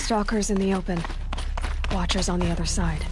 Stalkers in the open. Watchers on the other side.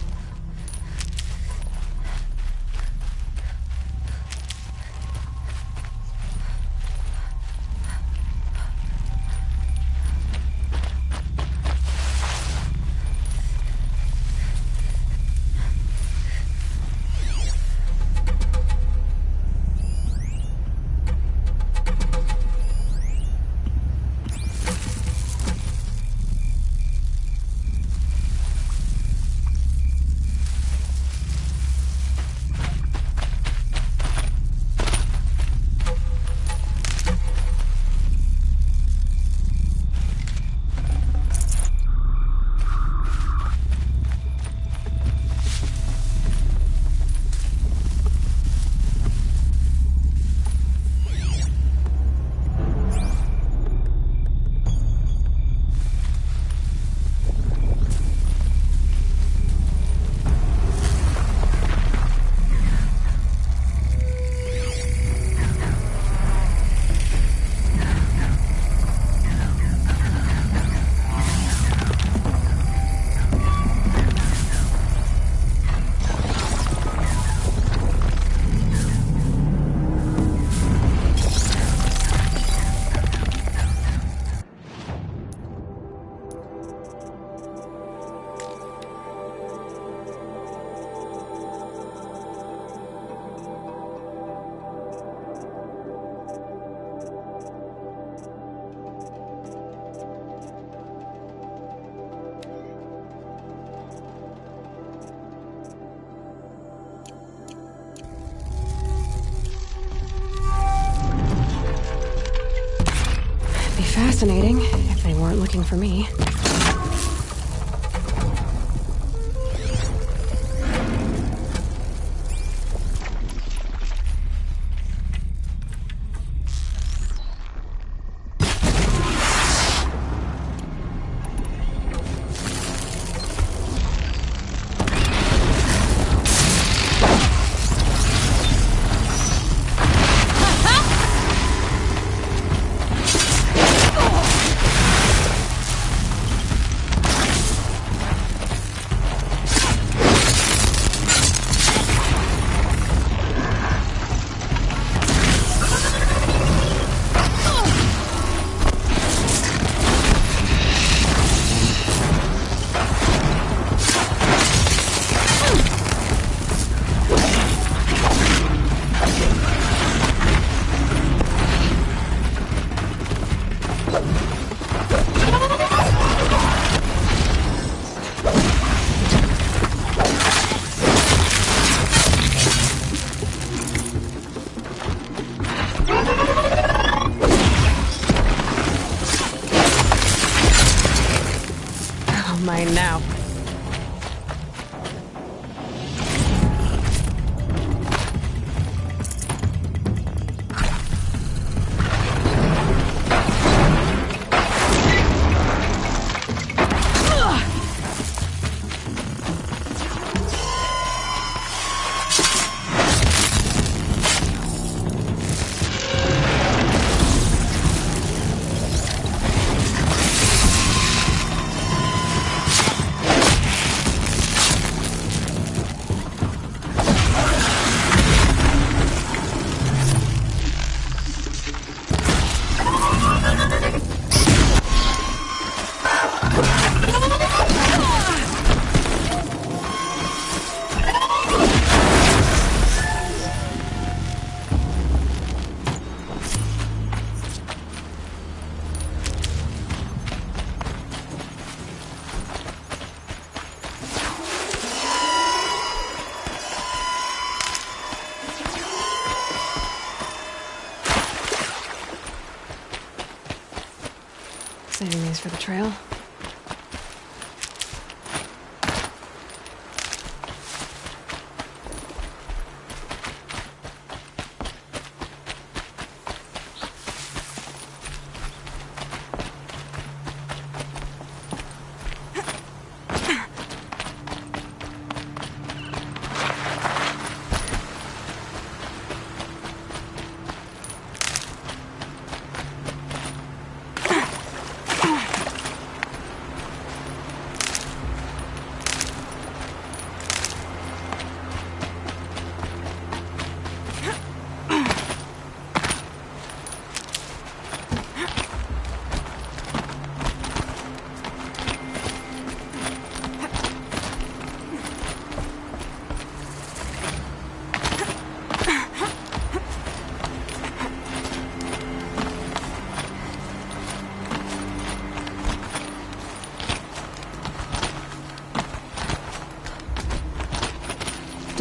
Fascinating, if they weren't looking for me. Mine now. Saving these for the trail.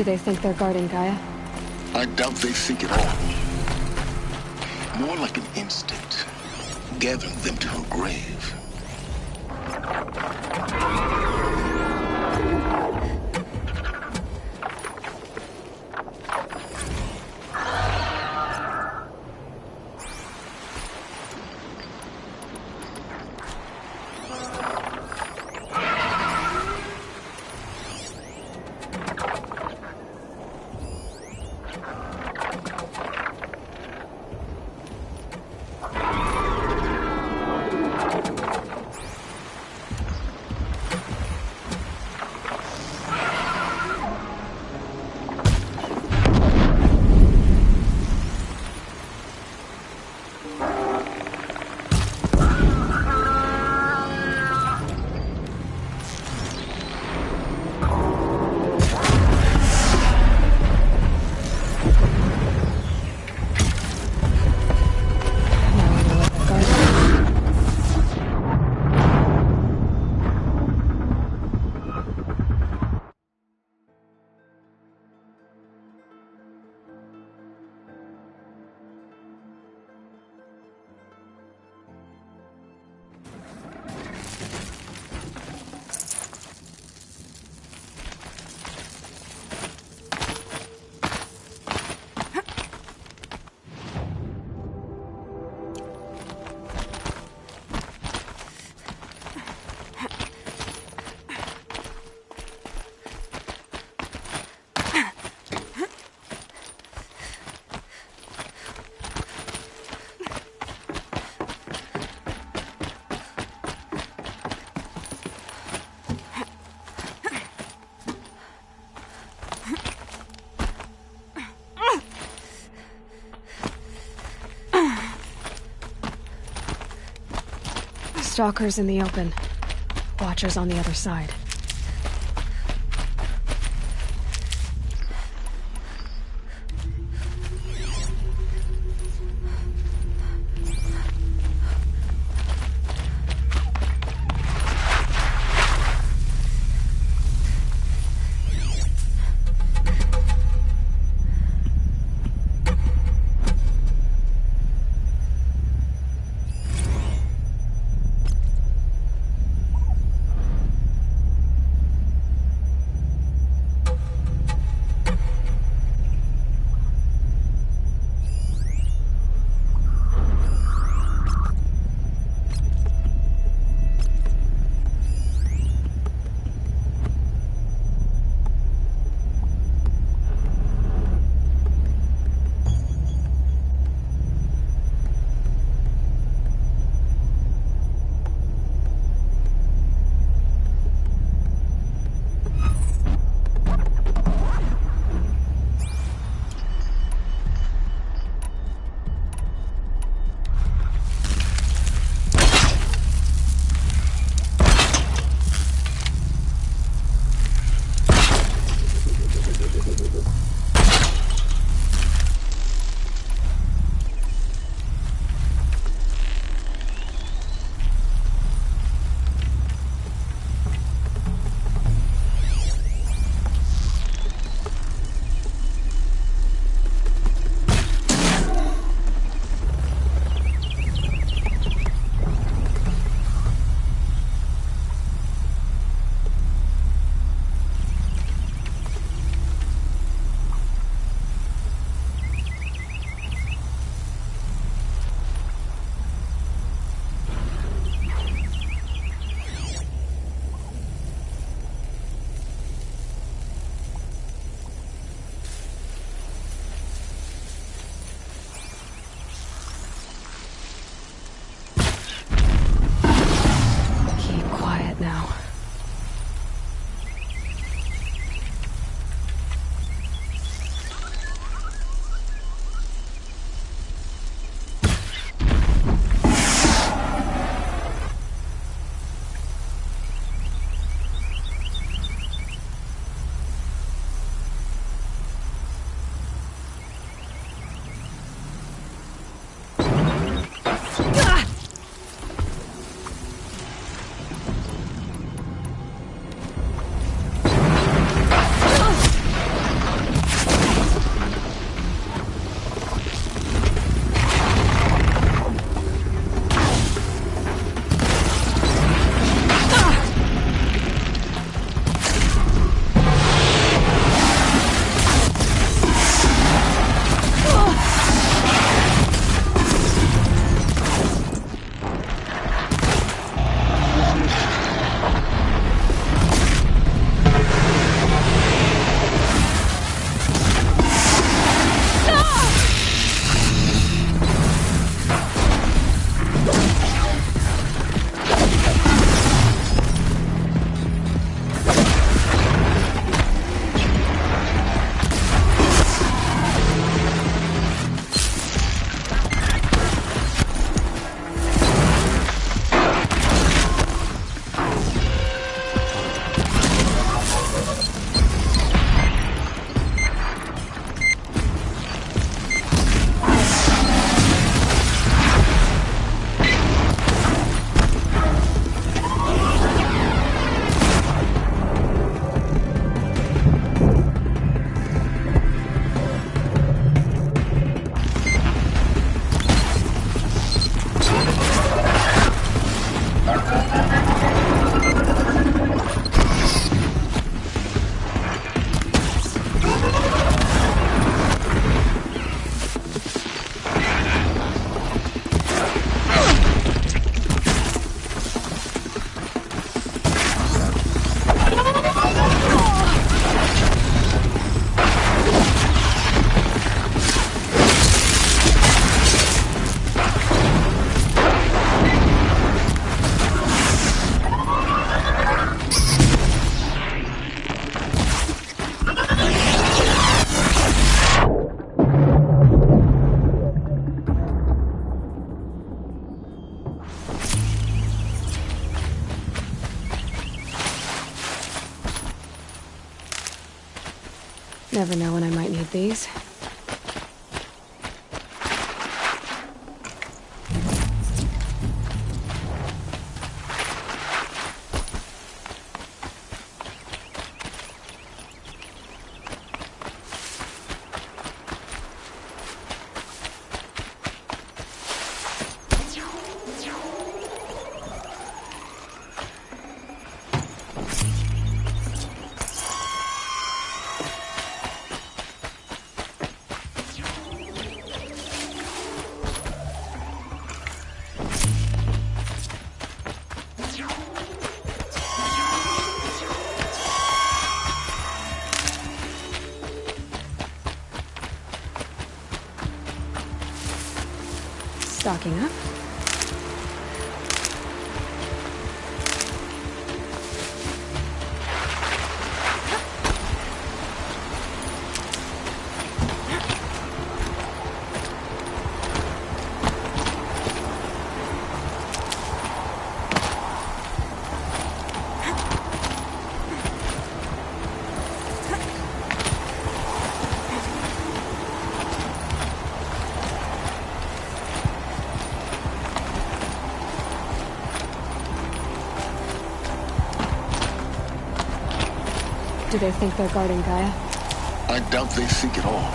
Do they think they're guarding Gaia? I doubt they think at all. More like an instinct, gathering them to her grave. Stalkers in the open. Watchers on the other side. Never know when I might need these. Stocking up. Do they think they're guarding Gaia? I doubt they think at all.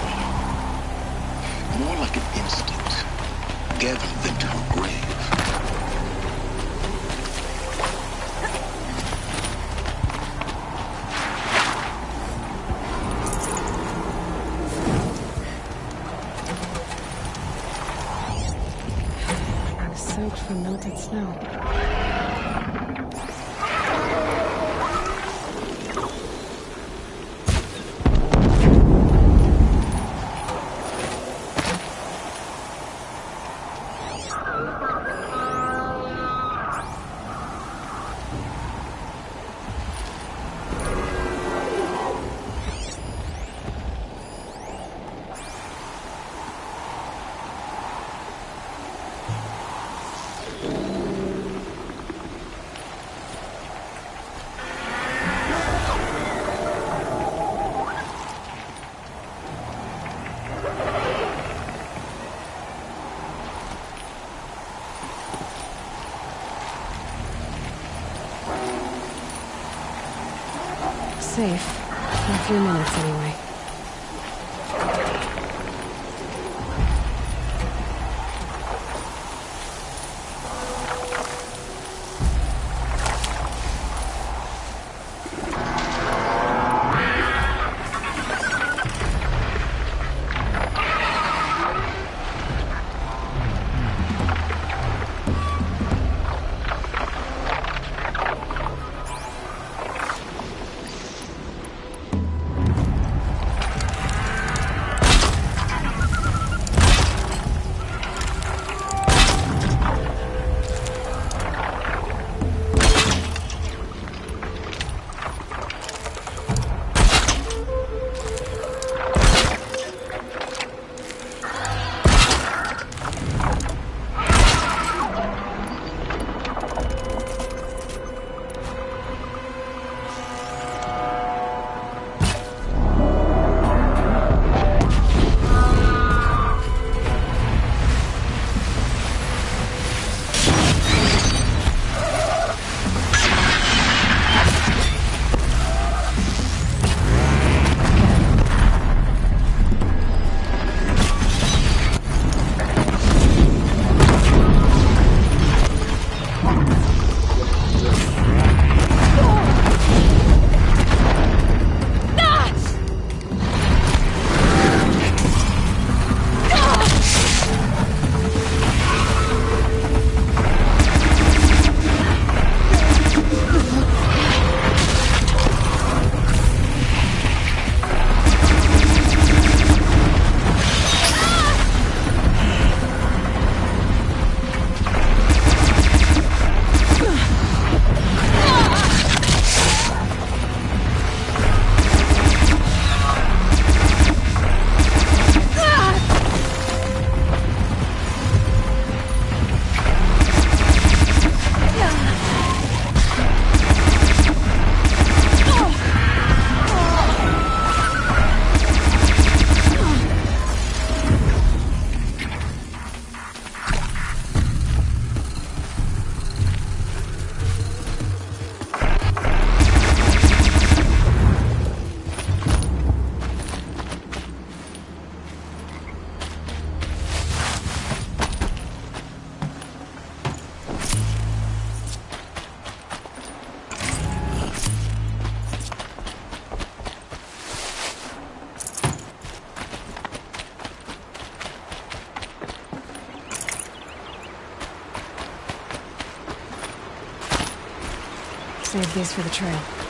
More like an instinct, gathering them to her grave. I'm soaked from melted snow. Safe. For a few minutes, anyway. Save these for the trail.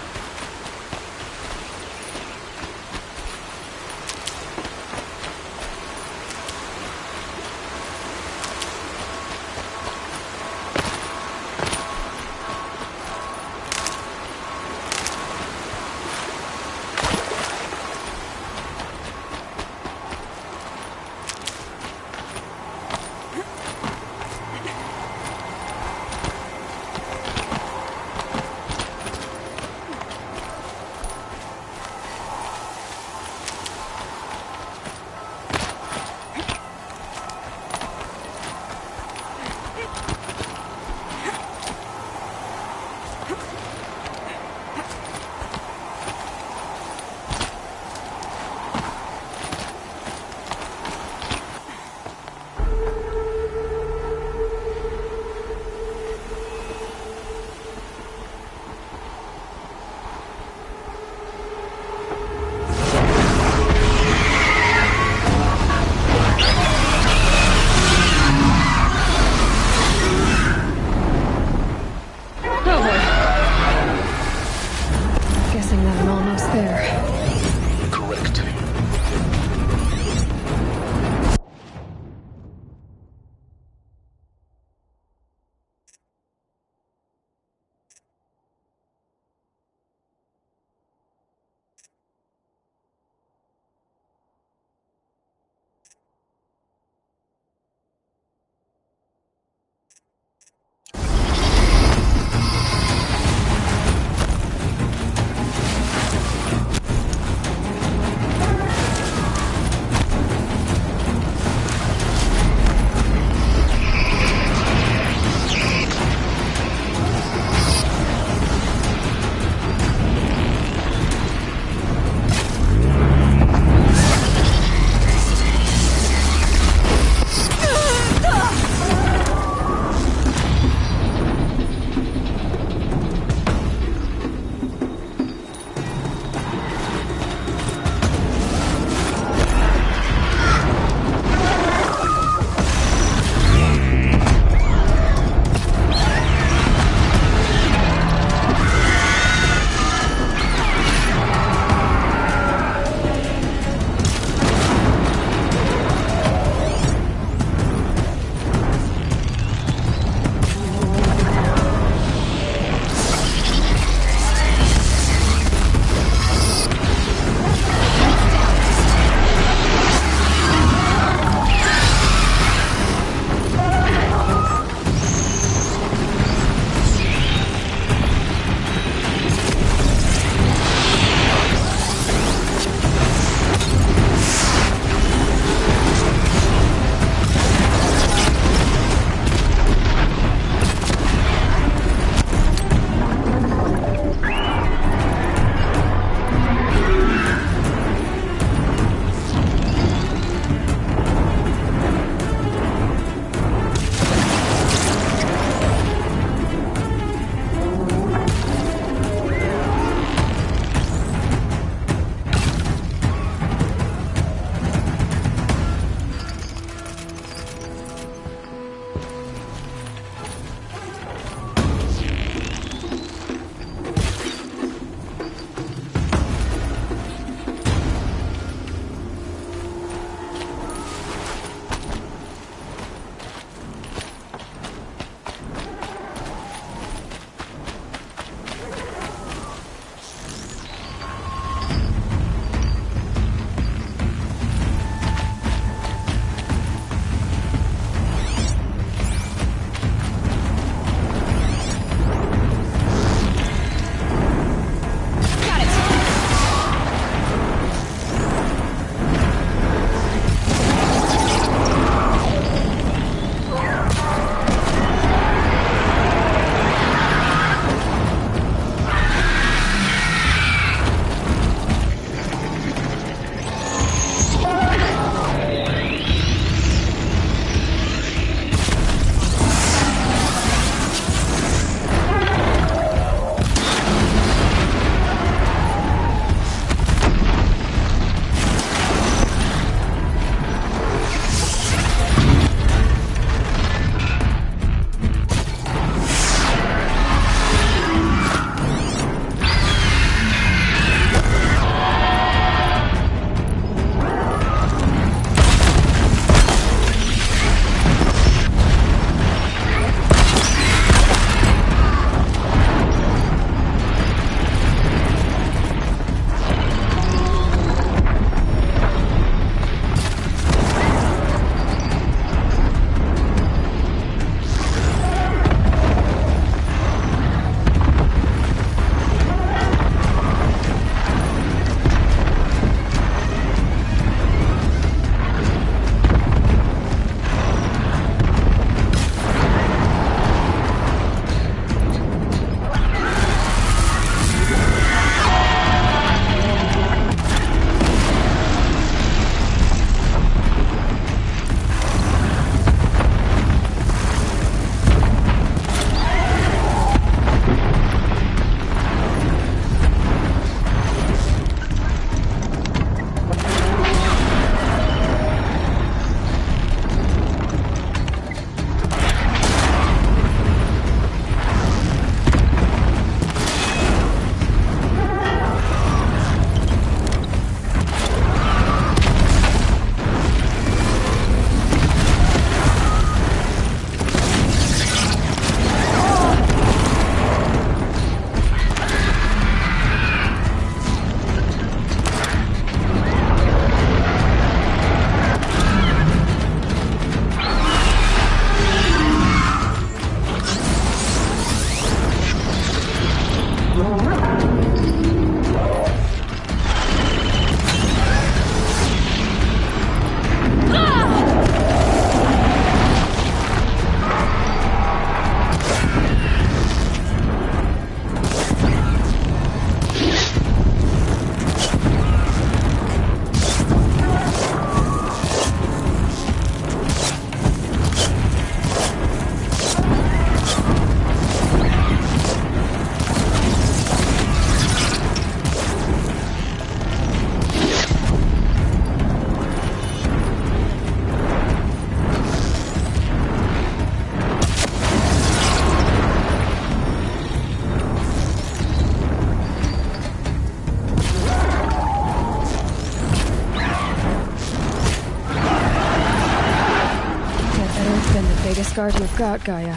scars you've got, Gaia.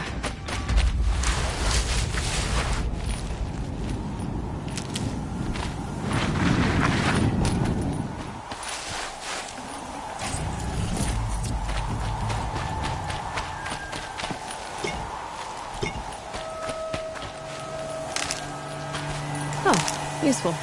Oh, useful.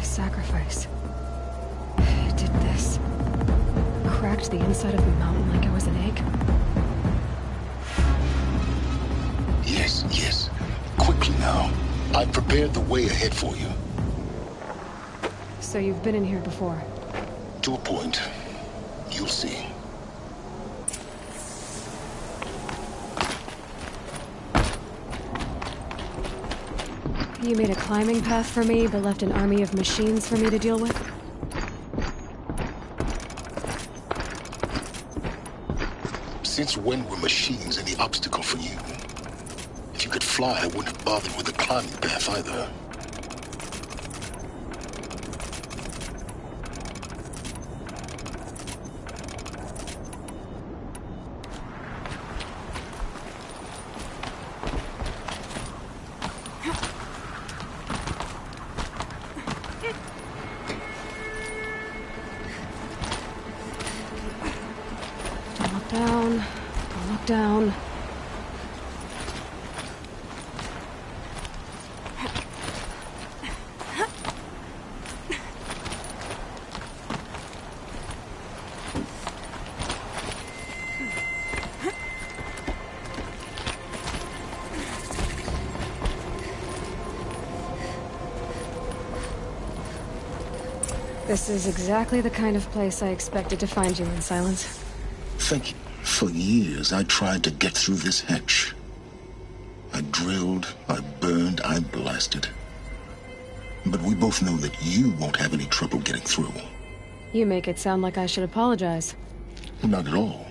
Sacrifice. It did this. Cracked the inside of the mountain like it was an egg. Yes, yes. Quickly now. I've prepared the way ahead for you. So you've been in here before? To a point. You'll see. You made a climbing path for me, but left an army of machines for me to deal with? Since when were machines any obstacle for you? If you could fly, I wouldn't have bothered with the climbing path either. Don't look down. This is exactly the kind of place I expected to find you in, Silence. Thank you. For years, I tried to get through this hatch. I drilled, I burned, I blasted. But we both know that you won't have any trouble getting through. You make it sound like I should apologize. Not at all.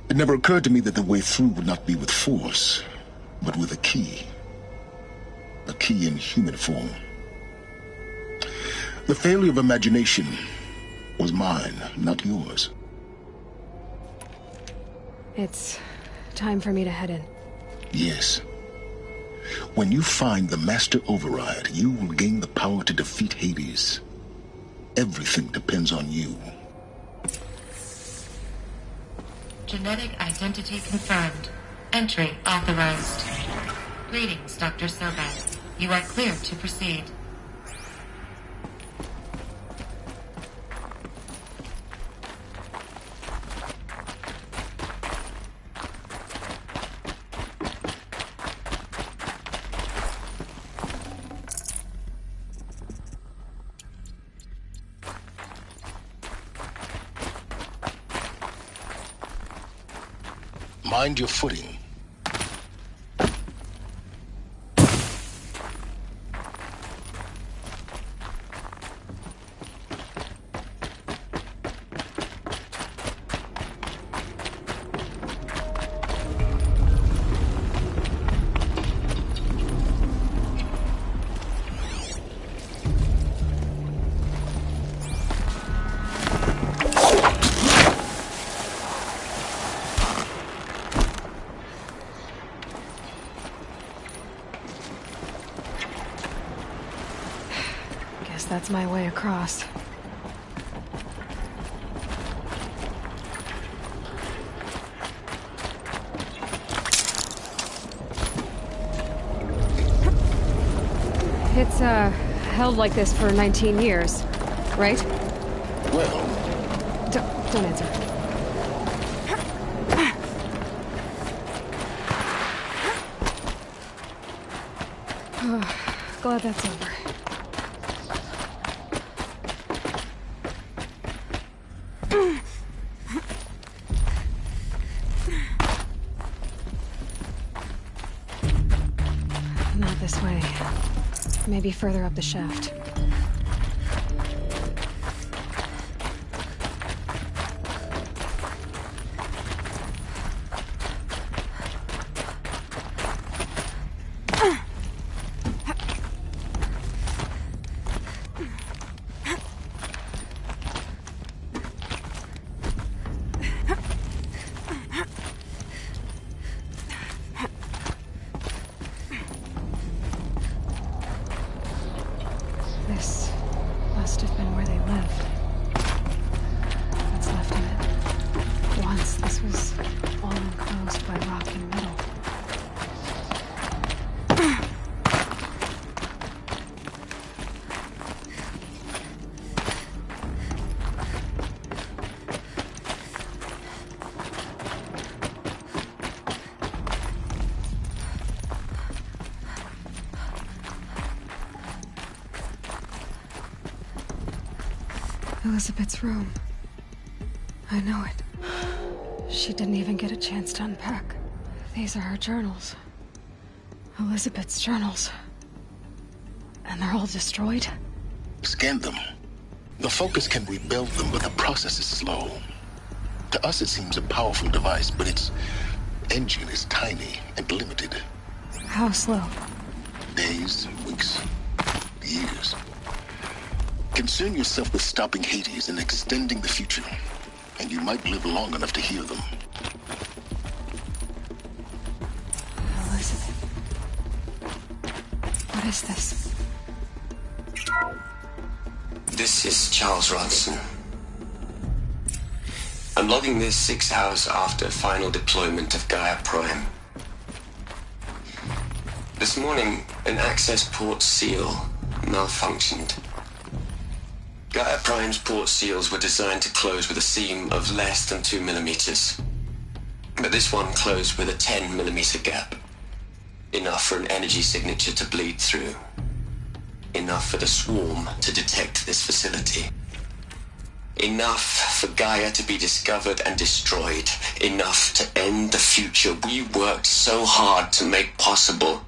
It never occurred to me that the way through would not be with force, but with a key. A key in human form. The failure of imagination was mine, not yours. It's time for me to head in. Yes. When you find the Master Override, you will gain the power to defeat Hades. Everything depends on you. Genetic identity confirmed. Entry authorized. Greetings, Dr. Sobeck. You are clear to proceed. Mind your footing. That's my way across. It's, held like this for 19 years, right? Well... Don't answer. Glad that's over. Not this way. Maybe further up the shaft. This must have been where they lived. What's left of it? Once this was all enclosed by rock and metal. Elizabeth's room. I know it. She didn't even get a chance to unpack. These are her journals. Elizabeth's journals. And they're all destroyed? Scan them. The Focus can rebuild them, but the process is slow. To us, it seems a powerful device, but its engine is tiny and limited. How slow? Days, weeks, years. Concern yourself with stopping Hades and extending the future, and you might live long enough to hear them. Elizabeth. What is this? This is Charles Ronson. I'm logging this 6 hours after final deployment of Gaia Prime. This morning, an access port seal malfunctioned. Gaia Prime's port seals were designed to close with a seam of less than 2 millimeters. But this one closed with a 10 millimeter gap. Enough for an energy signature to bleed through. Enough for the swarm to detect this facility. Enough for Gaia to be discovered and destroyed. Enough to end the future we worked so hard to make possible.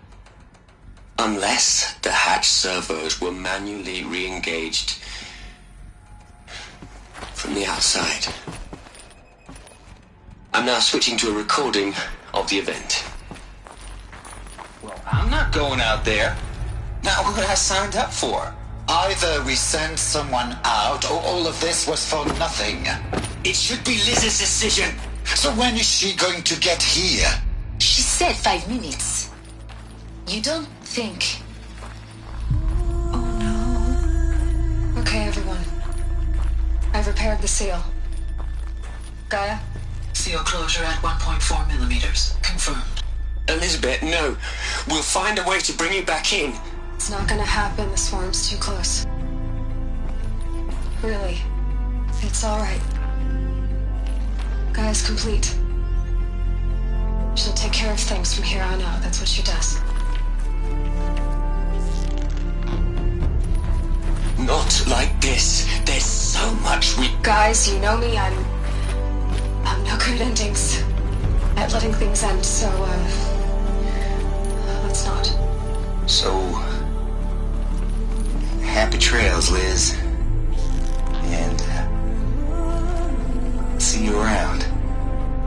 Unless the hatch servos were manually re-engaged from the outside. I'm now switching to a recording of the event. Well, I'm not going out there. Not what I signed up for. Either we send someone out, or all of this was for nothing. It should be Liz's decision. So when is she going to get here? She said 5 minutes. You don't think... Oh no. Okay, everyone. I've repaired the seal. Gaia? Seal closure at 1.4 millimeters. Confirmed. Elizabeth, no. We'll find a way to bring you back in. It's not gonna happen. The swarm's too close. Really. It's alright. Gaia's complete. She'll take care of things from here on out. That's what she does. Not like this. There's so much we... Guys, you know me. I'm no good at endings. At letting things end, so, let's not. So... happy trails, Liz. And, see you around.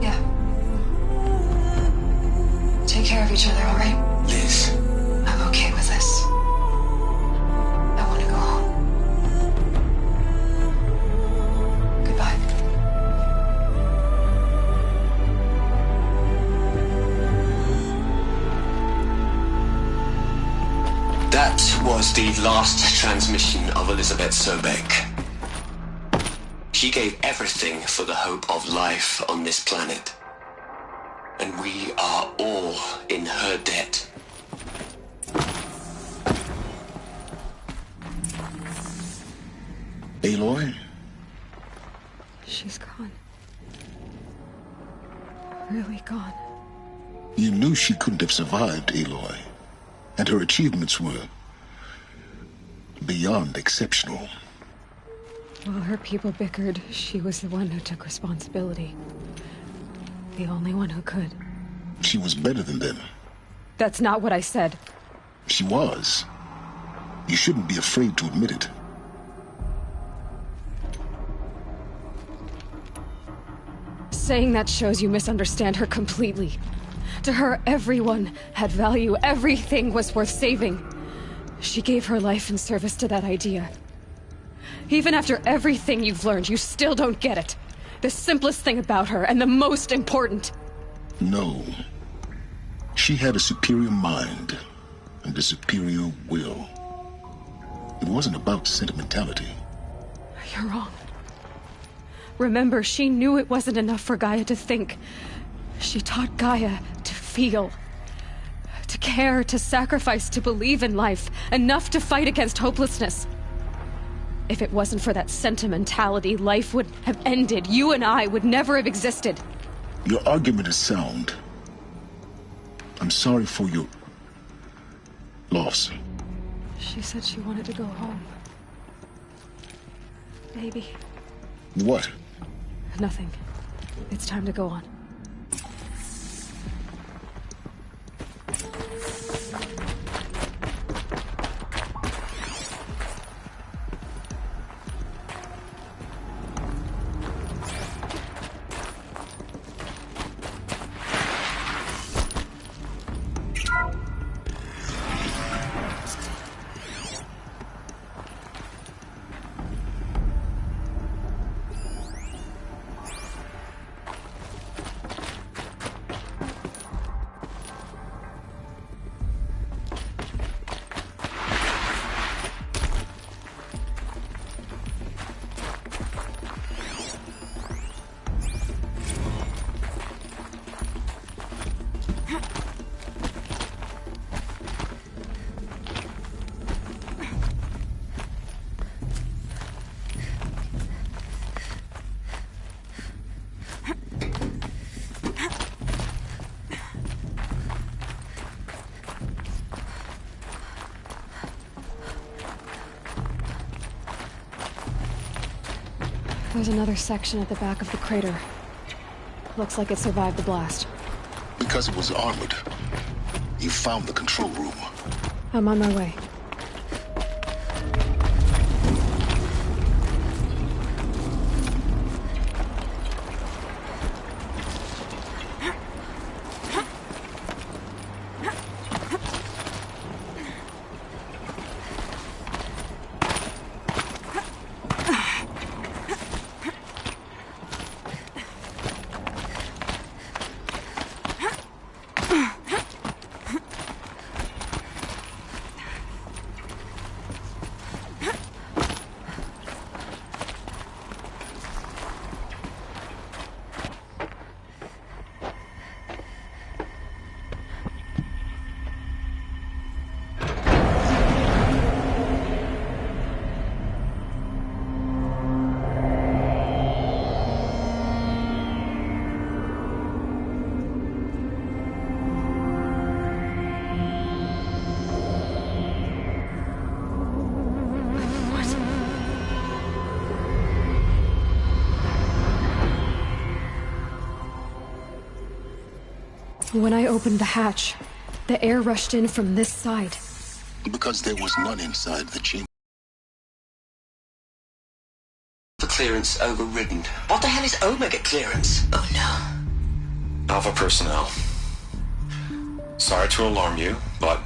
Yeah. Take care of each other, alright? Liz. I'm okay with this. I want to go home. Goodbye. That was the last transmission of Elizabeth Sobek. She gave everything for the hope of life on this planet. And we are all in her debt. Aloy? She's gone. Really gone. You knew she couldn't have survived, Aloy. And her achievements were beyond exceptional. While her people bickered, she was the one who took responsibility. The only one who could. She was better than them. That's not what I said. She was. You shouldn't be afraid to admit it. Saying that shows you misunderstand her completely. To her, everyone had value. Everything was worth saving. She gave her life in service to that idea. Even after everything you've learned, you still don't get it. The simplest thing about her, and the most important. No. She had a superior mind and a superior will. It wasn't about sentimentality. You're wrong. Remember, she knew it wasn't enough for Gaia to think. She taught Gaia to feel. To care, to sacrifice, to believe in life. Enough to fight against hopelessness. If it wasn't for that sentimentality, life would have ended. You and I would never have existed. Your argument is sound. I'm sorry for your loss. She said she wanted to go home. Maybe. What? Nothing. It's time to go on. There's another section at the back of the crater. Looks like it survived the blast. Because it was armored. You found the control room. I'm on my way. When I opened the hatch, the air rushed in from this side. Because there was none inside the chamber. The clearance overridden. What the hell is Omega clearance? Oh no. Alpha personnel. Sorry to alarm you, but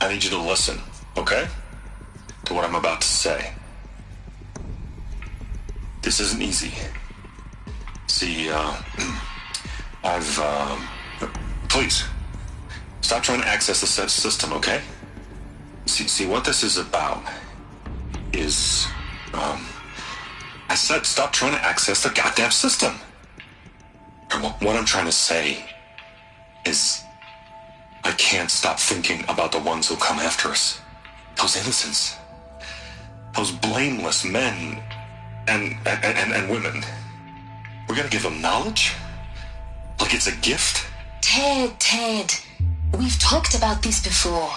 I need you to listen, okay? To what I'm about to say. This isn't easy. See, please, stop trying to access the system, okay? See, what this is about is, I said stop trying to access the goddamn system. What I'm trying to say is, I can't stop thinking about the ones who come after us. Those innocents. Those blameless men and women. We're gonna give them knowledge? Like it's a gift? Ted, we've talked about this before.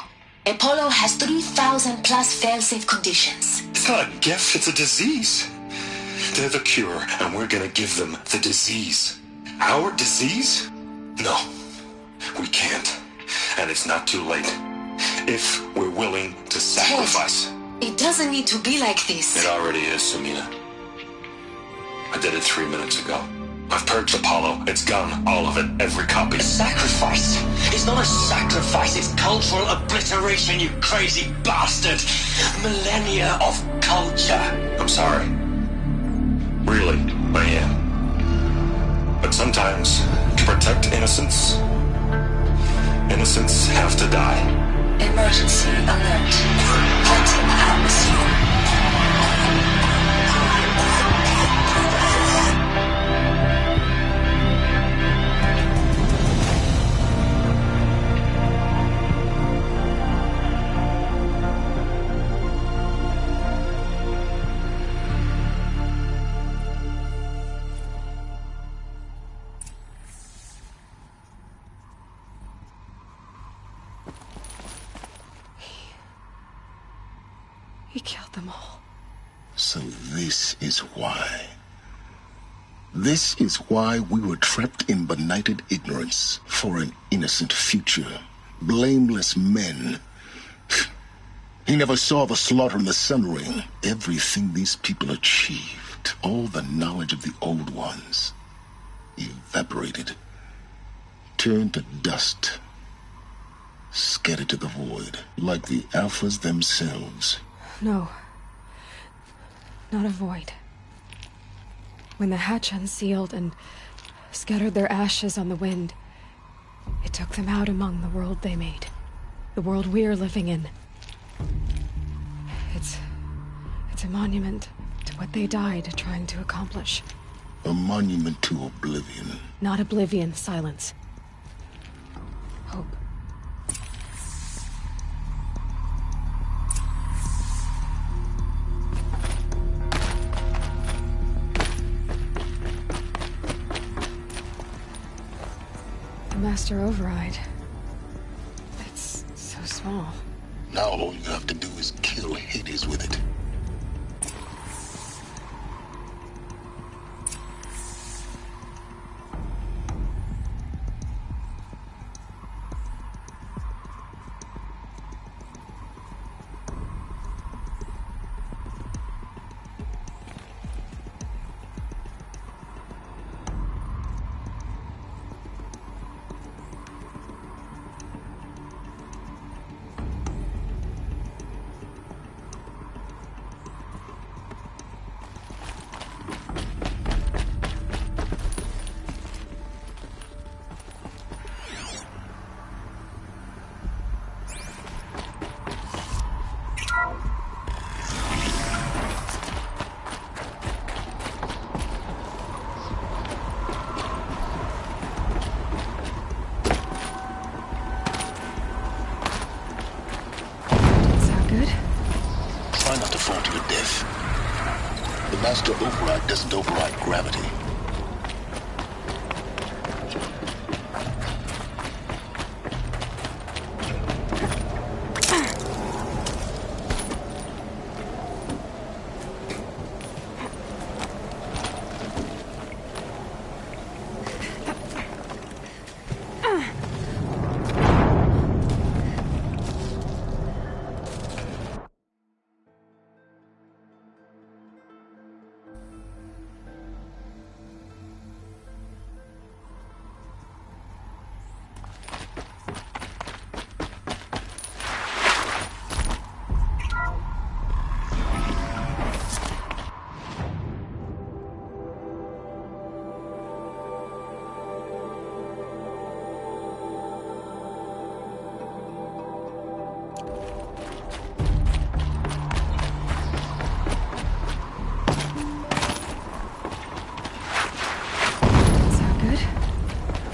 Apollo has 3,000 plus fail-safe conditions. It's not a gift, it's a disease. They're the cure, and we're gonna give them the disease. Our disease? No, we can't. And it's not too late. If we're willing to sacrifice. It doesn't need to be like this. It already is, Samina. I did it 3 minutes ago. I've purged Apollo. It's gone. All of it. Every copy. Sacrifice? It's not a sacrifice, it's cultural obliteration, you crazy bastard! Millennia of culture! I'm sorry. Really, I am. But sometimes, to protect innocence, innocents have to die. Emergency alert. Hot atmosphere. He killed them all. So this is why. This is why we were trapped in benighted ignorance for an innocent future. Blameless men. He never saw the slaughter in the Sun Ring. Everything these people achieved, all the knowledge of the old ones, evaporated, turned to dust, scattered to the void, like the Alphas themselves. No. Not a void. When the hatch unsealed and scattered their ashes on the wind, it took them out among the world they made. The world we're living in. It's a monument to what they died trying to accomplish. A monument to oblivion. Not oblivion, silence. Hope. The Master Override. It's so small. Now all you have to do is kill Hades with it. Master Override doesn't override gravity.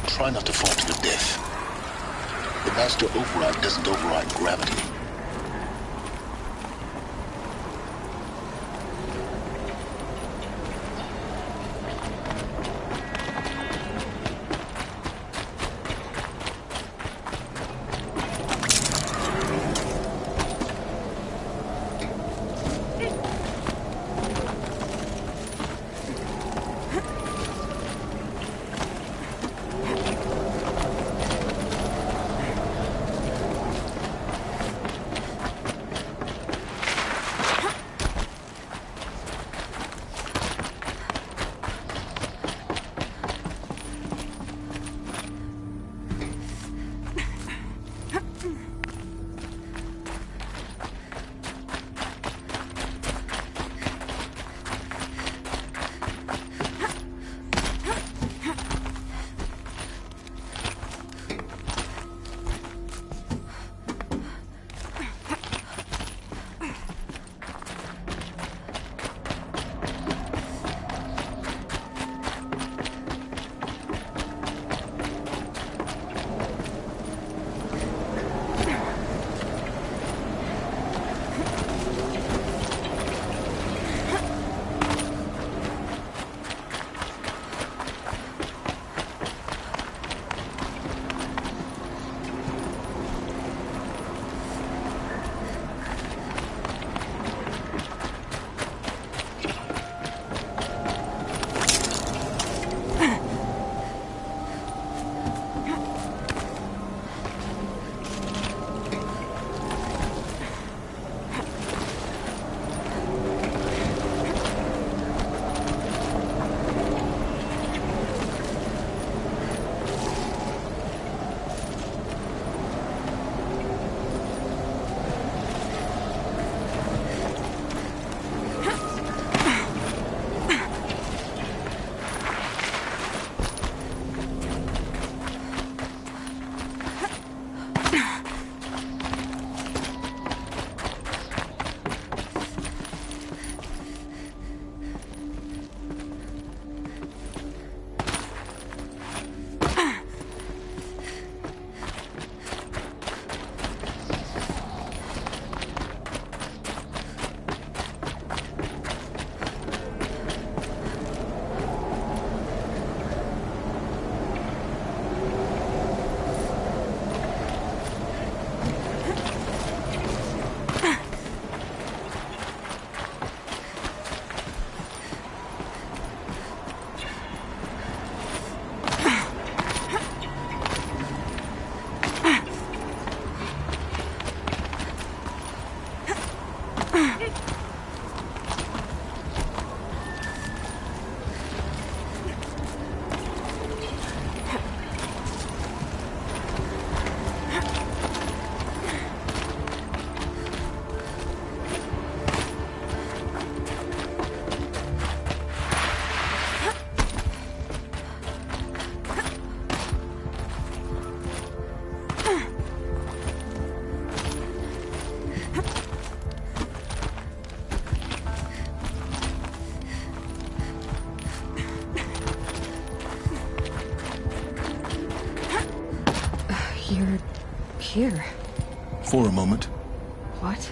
Try not to fall to your death. The Master Override doesn't override gravity. You're here. For a moment. What?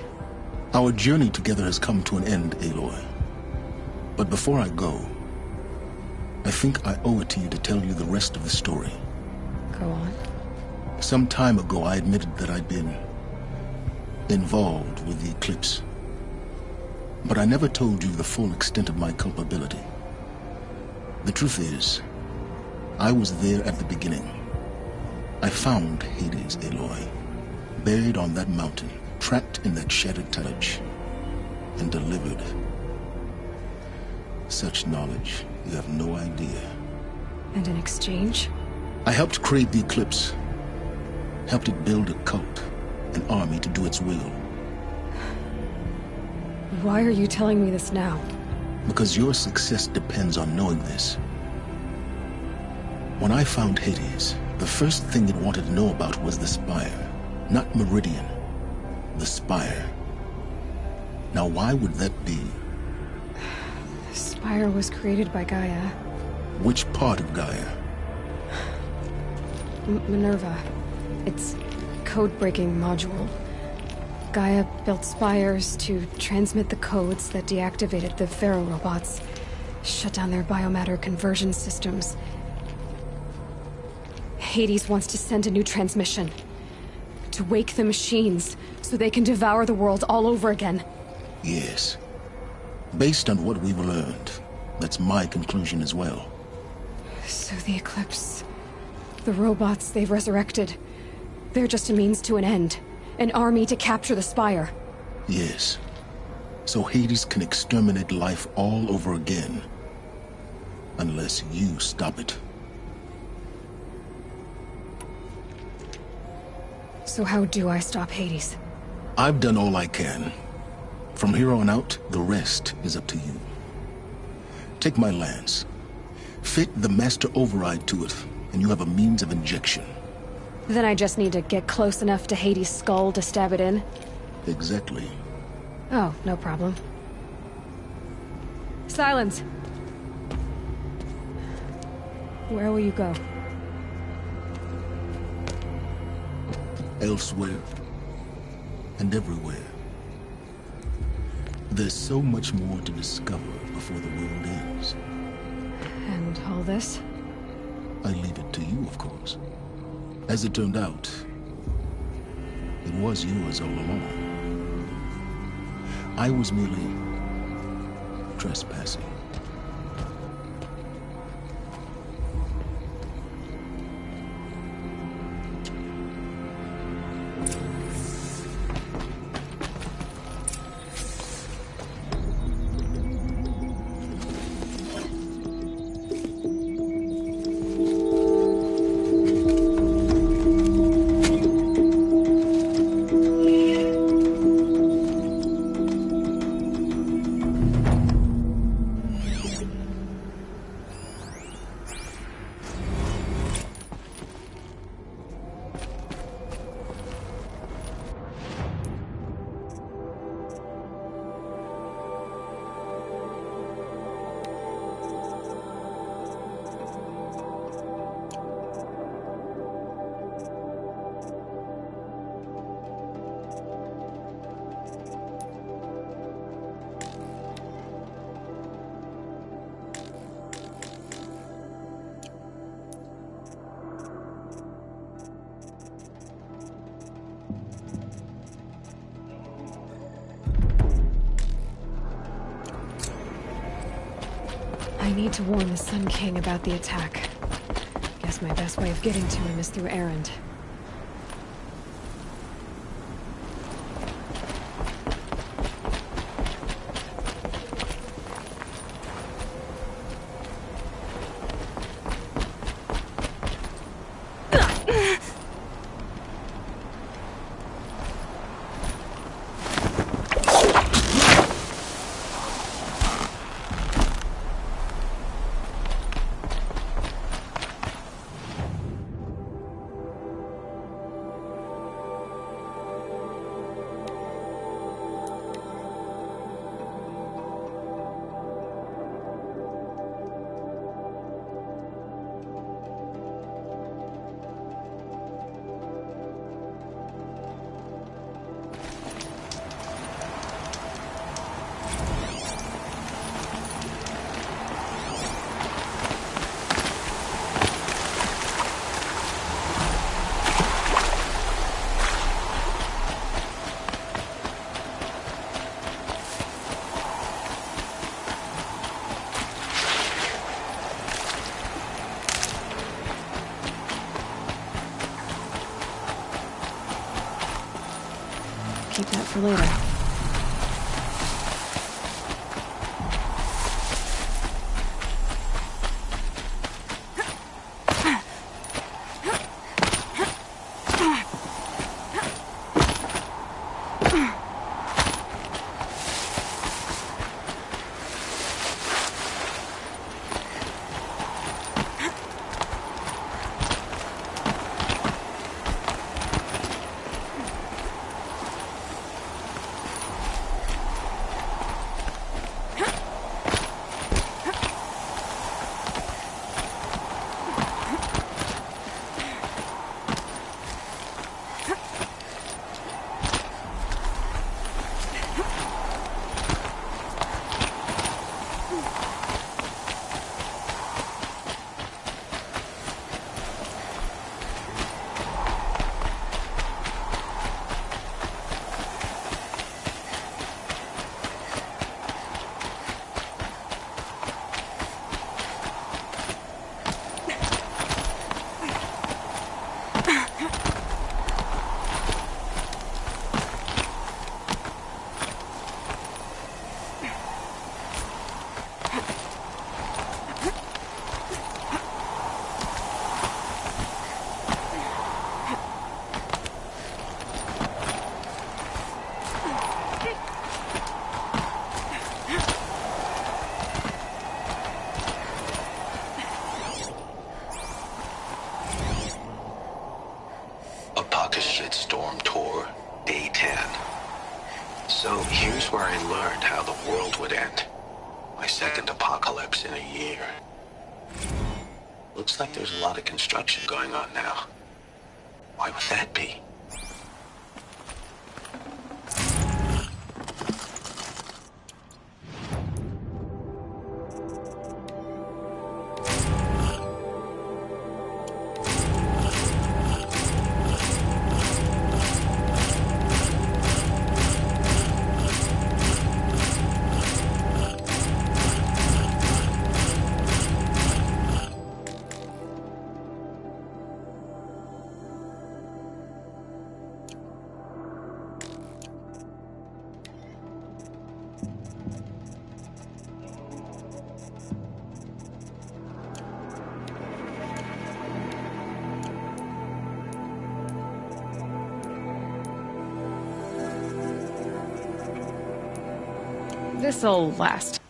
Our journey together has come to an end, Aloy. But before I go, I think I owe it to you to tell you the rest of the story. Go on. Some time ago, I admitted that I'd been involved with the Eclipse. But I never told you the full extent of my culpability. The truth is, I was there at the beginning. I found Hades, Aloy, buried on that mountain, trapped in that shattered touch, and delivered. Such knowledge, you have no idea. And in exchange? I helped create the Eclipse. Helped it build a cult, an army to do its will. Why are you telling me this now? Because your success depends on knowing this. When I found Hades, the first thing it wanted to know about was the Spire. Not Meridian. The Spire. Now why would that be? The Spire was created by Gaia. Which part of Gaia? Minerva. It's code-breaking module. Gaia built spires to transmit the codes that deactivated the Pharaoh robots, shut down their biomatter conversion systems. Hades wants to send a new transmission. To wake the machines, so they can devour the world all over again. Yes. Based on what we've learned, that's my conclusion as well. So the Eclipse... the robots they've resurrected... they're just a means to an end. An army to capture the Spire. Yes. So Hades can exterminate life all over again. Unless you stop it. So how do I stop Hades? I've done all I can. From here on out, the rest is up to you. Take my lance. Fit the Master Override to it, and you have a means of injection. Then I just need to get close enough to Hades' skull to stab it in? Exactly. Oh, no problem. Silence! Where will you go? Elsewhere. And everywhere. There's so much more to discover before the world ends. And all this? I leave it to you, of course. As it turned out, it was yours all along. I was merely trespassing. I need to warn the Sun King about the attack. Guess my best way of getting to him is through Erend. for later. Shitstorm Tour, Day 10. So here's where I learned how the world would end. My second apocalypse in a year. Looks like there's a lot of construction going on now. Why would that be? This'll last.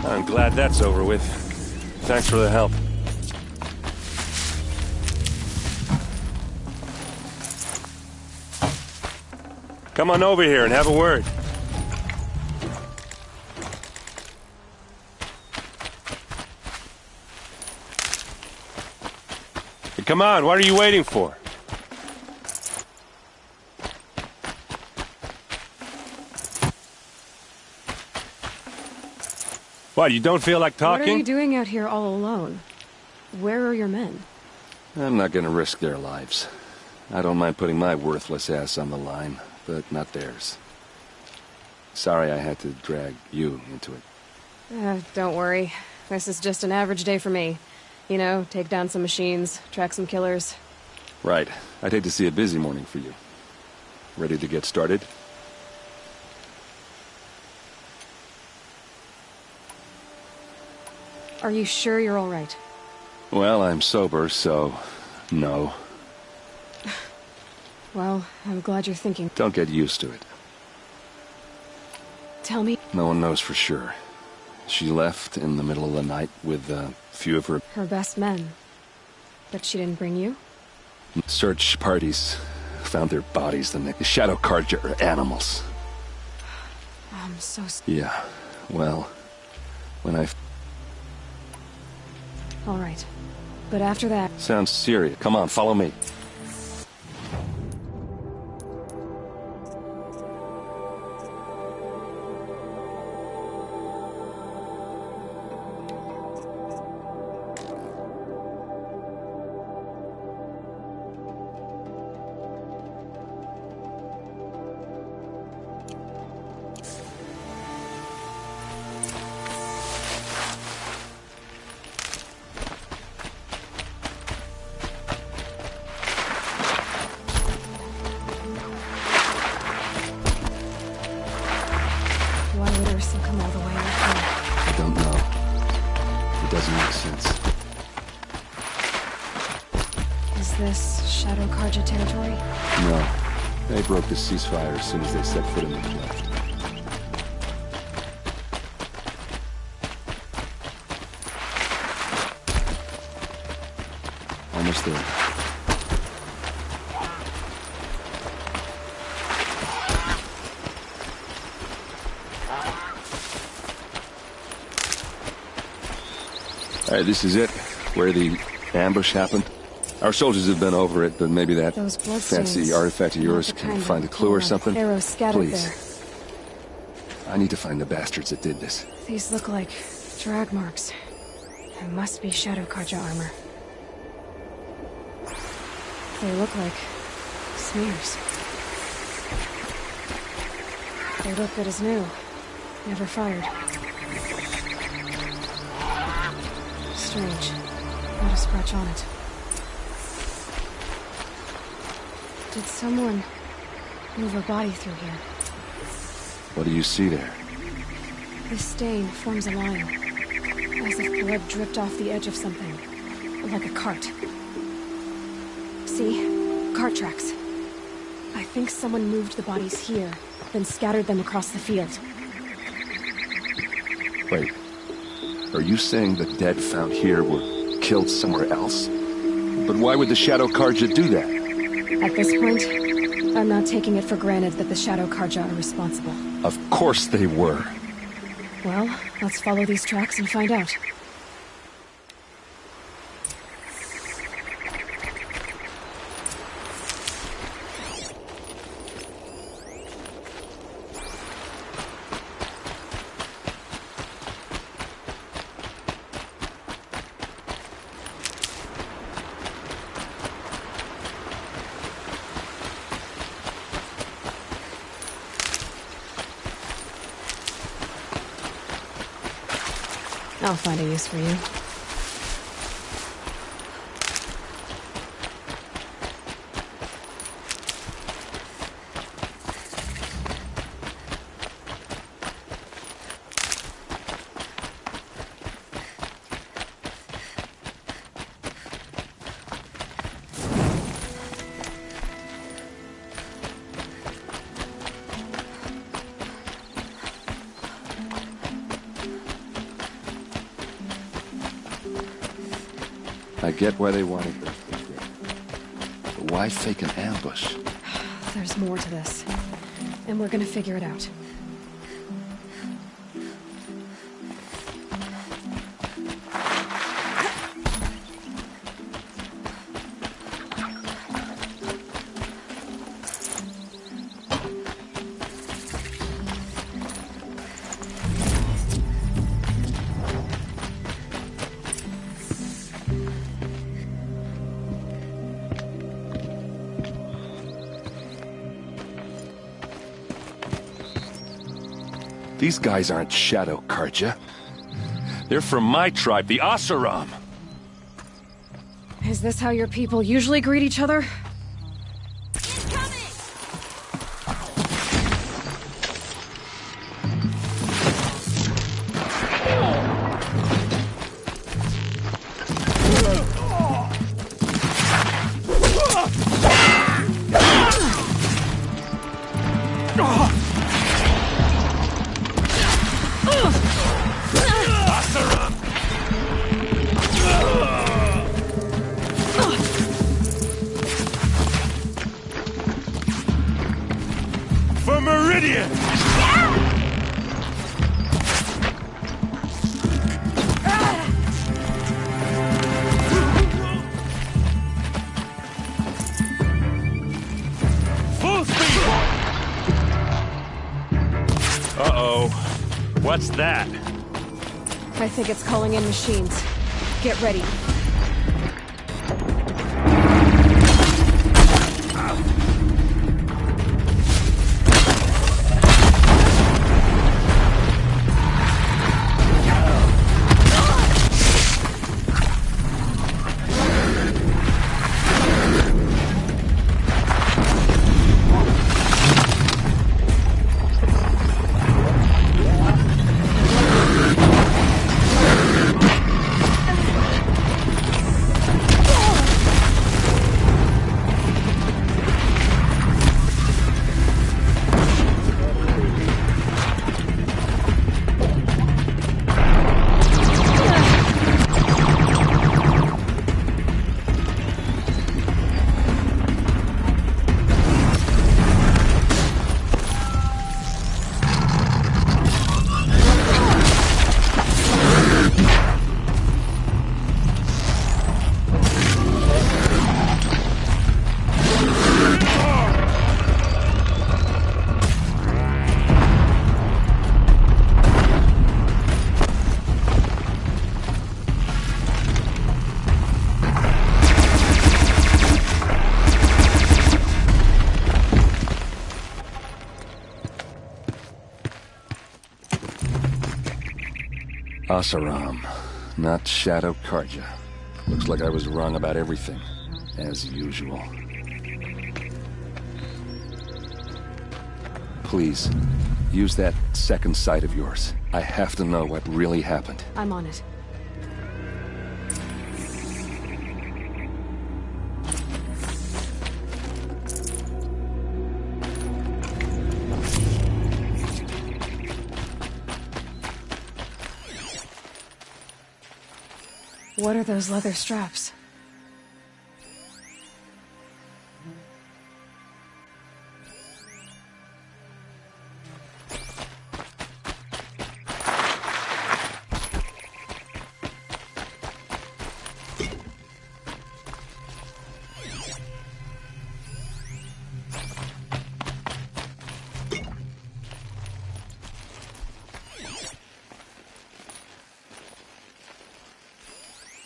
I'm glad that's over with. Thanks for the help. Come on over here and have a word. Hey, come on, what are you waiting for? What, you don't feel like talking? What are you doing out here all alone? Where are your men? I'm not gonna risk their lives. I don't mind putting my worthless ass on the line, but not theirs. Sorry I had to drag you into it. Don't worry. This is just an average day for me. You know, take down some machines, track some killers. Right. I'd hate to see a busy morning for you. Ready to get started? Are you sure you're all right? Well, I'm sober, so... no. Well, I'm glad you're thinking. Don't get used to it. Tell me... No one knows for sure. She left in the middle of the night with a few of her... her best men. But she didn't bring you? Search parties found their bodies. The Shadow Carja are animals. I'm so... Yeah, well, when I... All right. But after that... Sounds serious. Come on, follow me. Broke the ceasefire as soon as they set foot in the play. Almost there. All right, this is it, where the ambush happened. Our soldiers have been over it, but maybe that fancy artifact of yours can find a clue or something. Please. I need to find the bastards that did this. These look like drag marks. It must be Shadow Carja armor. They look like smears. They look good as new. Never fired. Strange. Not a scratch on it. Did someone move a body through here? What do you see there? This stain forms a line, as if blood dripped off the edge of something, like a cart. See? Cart tracks. I think someone moved the bodies here, then scattered them across the field. Wait. Are you saying the dead found here were killed somewhere else? But why would the Shadow Carja do that? At this point, I'm not taking it for granted that the Shadow Carja are responsible. Of course they were. Well, let's follow these tracks and find out. I'll find a use for you. I get why they wanted this. But why fake an ambush? There's more to this. And we're gonna figure it out. These guys aren't Shadow Carja. They're from my tribe, the Oseram. Is this how your people usually greet each other? Uh-oh. What's that? I think it's calling in machines. Get ready. Oseram, not Shadow Carja. Looks like I was wrong about everything, as usual. Please, use that second sight of yours. I have to know what really happened. I'm on it. What are those leather straps?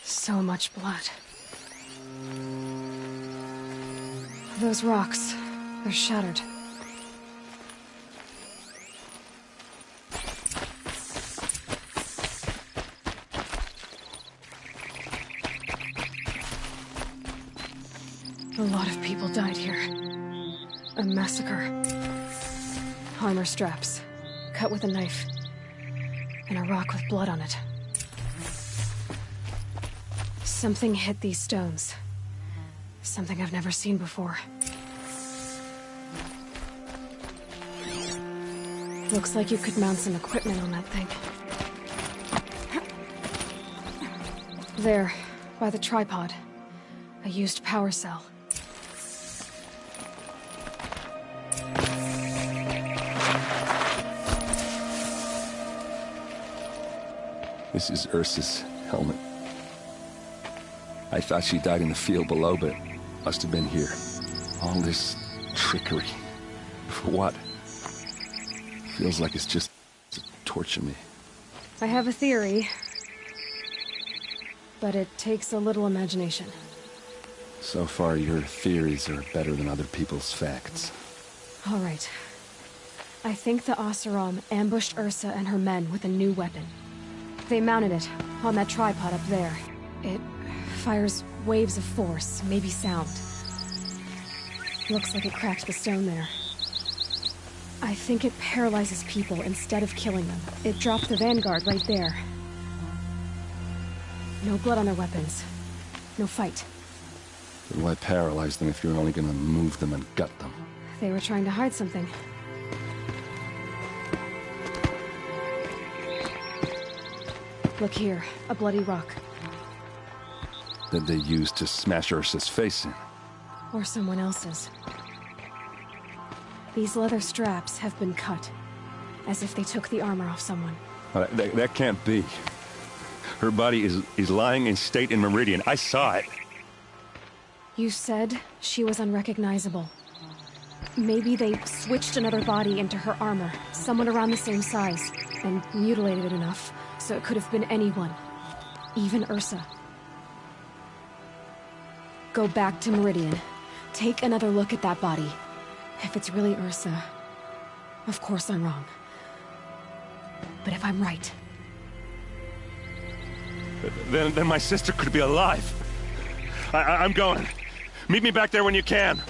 So much blood. Those rocks, they're shattered. A lot of people died here. A massacre. Armor straps, cut with a knife, and a rock with blood on it. Something hit these stones. Something I've never seen before. Looks like you could mount some equipment on that thing. There, by the tripod. A used power cell. This is Ursa's helmet. I thought she died in the field below, but must have been here. All this trickery. For what? Feels like it's just to torture me. I have a theory, but it takes a little imagination. So far, your theories are better than other people's facts. All right. I think the Oseram ambushed Ursa and her men with a new weapon. They mounted it on that tripod up there. It fires waves of force, maybe sound. Looks like it cracked the stone there. I think it paralyzes people instead of killing them. It dropped the vanguard right there. No blood on their weapons. No fight. But why paralyze them if you're only gonna move them and gut them? They were trying to hide something. Look here, a bloody rock. That they used to smash Ursa's face in. Or someone else's. These leather straps have been cut, as if they took the armor off someone. That can't be. Her body is lying in state in Meridian. I saw it. You said she was unrecognizable. Maybe they switched another body into her armor, someone around the same size, and mutilated it enough, so it could have been anyone. Even Ursa. Go back to Meridian. Take another look at that body. If it's really Ursa, of course I'm wrong. But if I'm right... Then my sister could be alive. I'm going. Meet me back there when you can.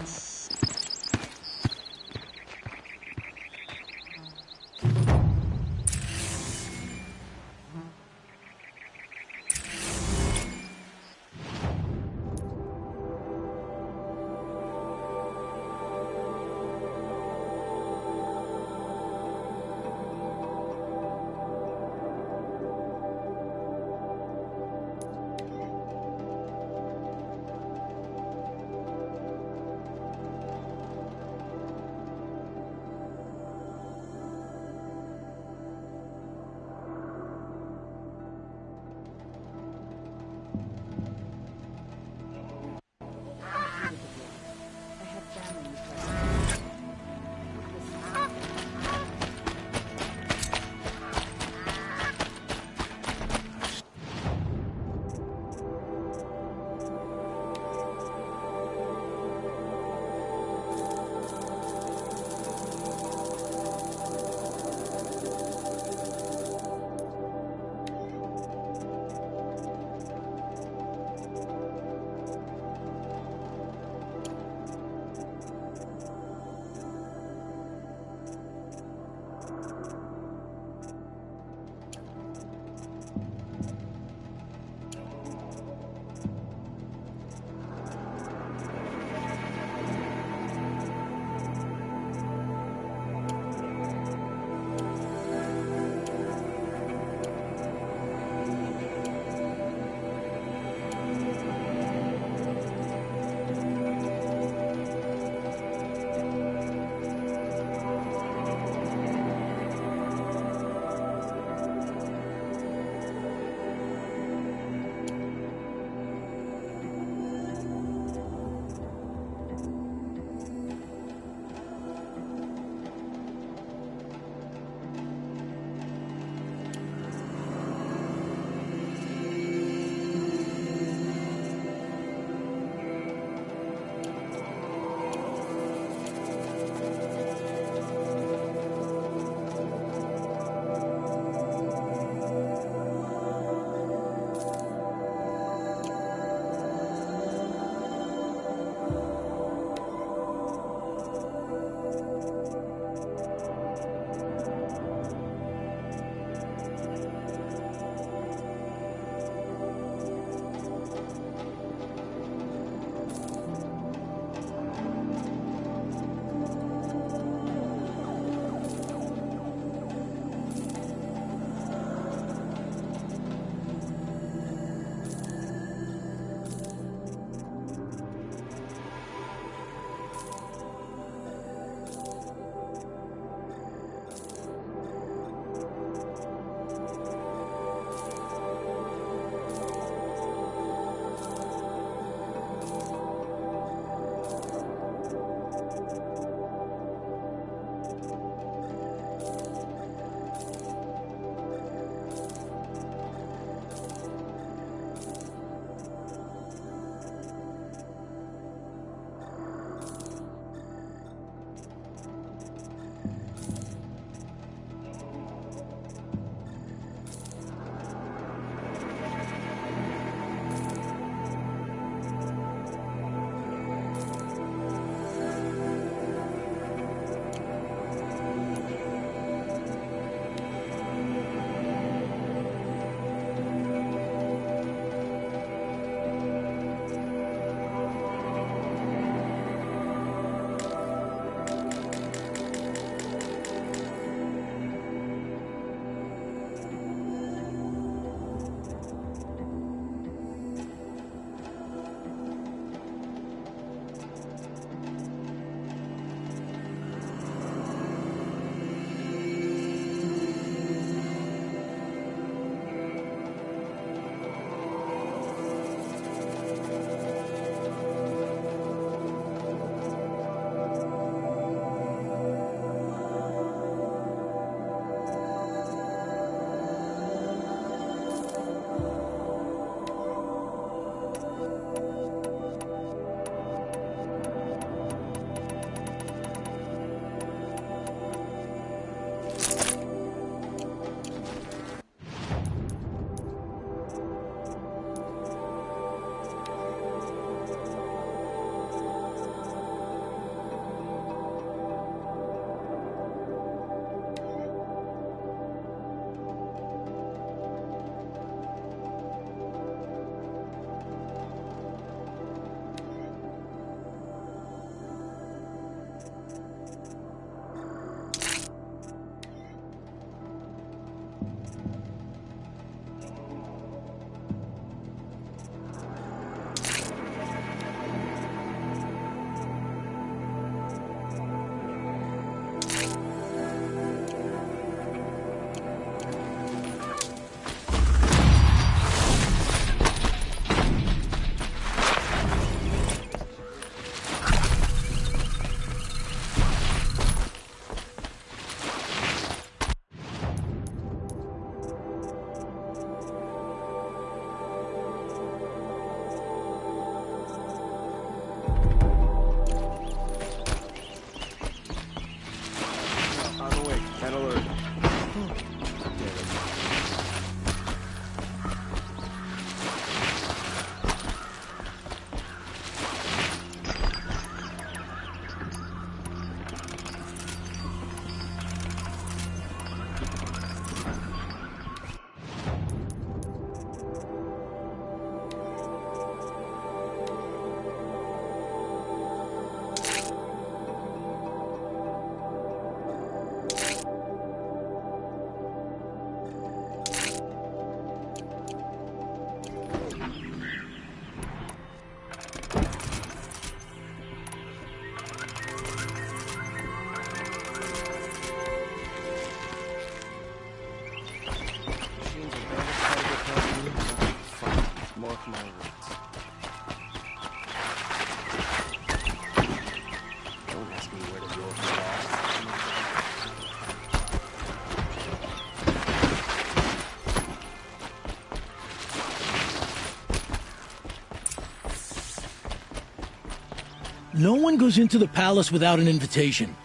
No one goes into the palace without an invitation.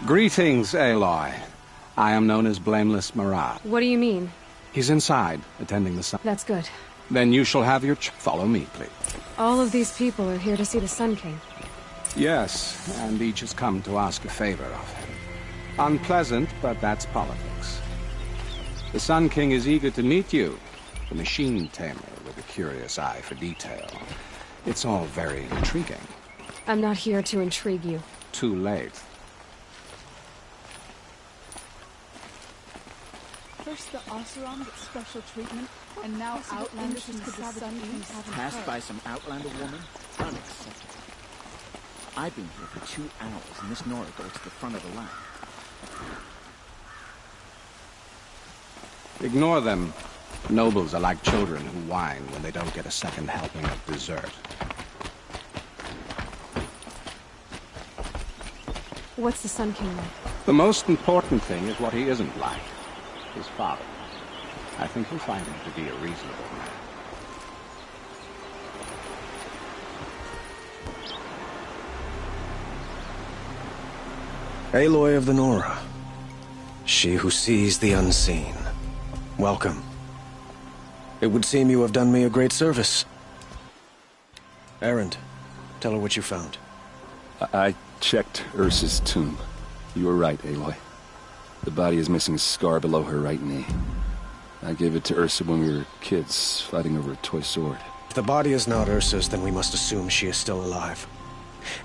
Greetings, Aloy. I am known as Blameless Marad. What do you mean? He's inside, attending the sun. That's good. Then you shall have your follow me, please. All of these people are here to see the Sun King. Yes, and each has come to ask a favor of him. Unpleasant, but that's politics. The Sun King is eager to meet you, the machine tamer with a curious eye for detail. It's all very intriguing. I'm not here to intrigue you. Too late. First the Oseram gets special treatment, and now Outlanders from the Sun Kings haven't Passed by some Outlander woman? Unacceptable. I've been here for 2 hours, and Miss Nora goes to the front of the line. Ignore them. Nobles are like children who whine when they don't get a second helping of dessert. What's the Sun King like? The most important thing is what he isn't like. His father. I think you'll find him to be a reasonable man. Aloy of the Nora. She who sees the unseen. Welcome. It would seem you have done me a great service. Erend, tell her what you found. I checked Ursa's tomb. You were right, Aloy. The body is missing a scar below her right knee. I gave it to Ursa when we were kids, fighting over a toy sword. If the body is not Ursa's, then we must assume she is still alive.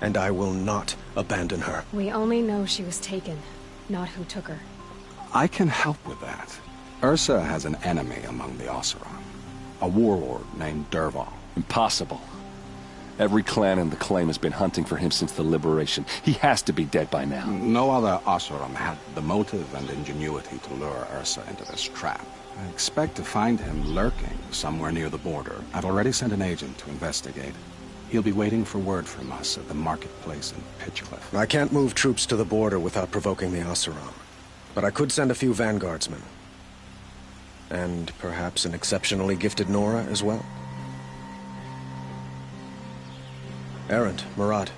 And I will not abandon her. We only know she was taken, not who took her. I can help with that. Ursa has an enemy among the Oseram. A warlord named Dervahl. Impossible. Every clan in the Claim has been hunting for him since the liberation. He has to be dead by now. No other Oseram had the motive and ingenuity to lure Ursa into this trap. I expect to find him lurking somewhere near the border. I've already sent an agent to investigate. He'll be waiting for word from us at the marketplace in Pitchcliff. I can't move troops to the border without provoking the Oseram. But I could send a few vanguardsmen. And perhaps an exceptionally gifted Nora as well. Erend, Marad,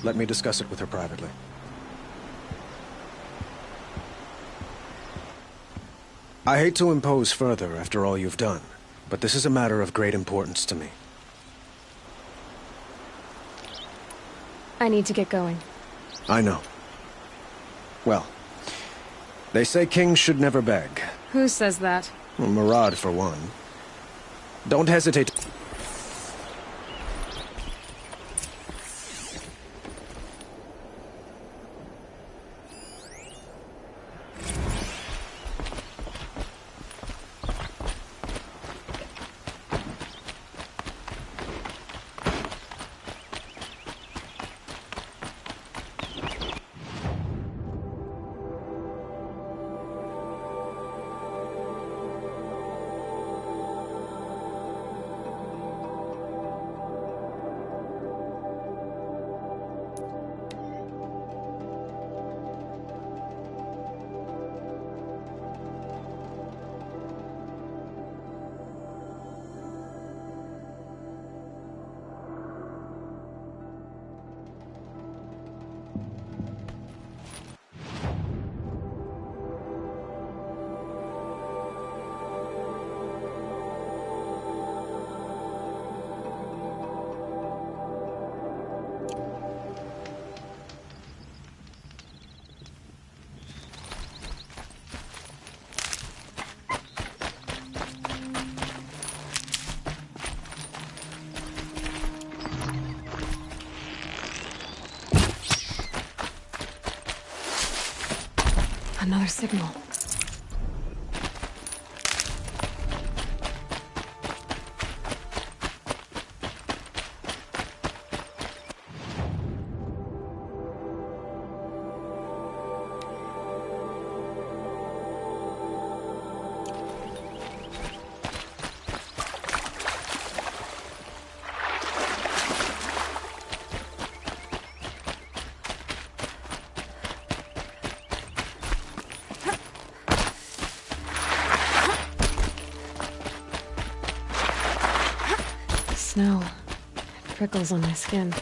let me discuss it with her privately. I hate to impose further after all you've done, but this is a matter of great importance to me. I need to get going. I know. Well, they say kings should never beg. Who says that? Well, Marad, for one. Don't hesitate. Another signal. snow. It prickles on my skin.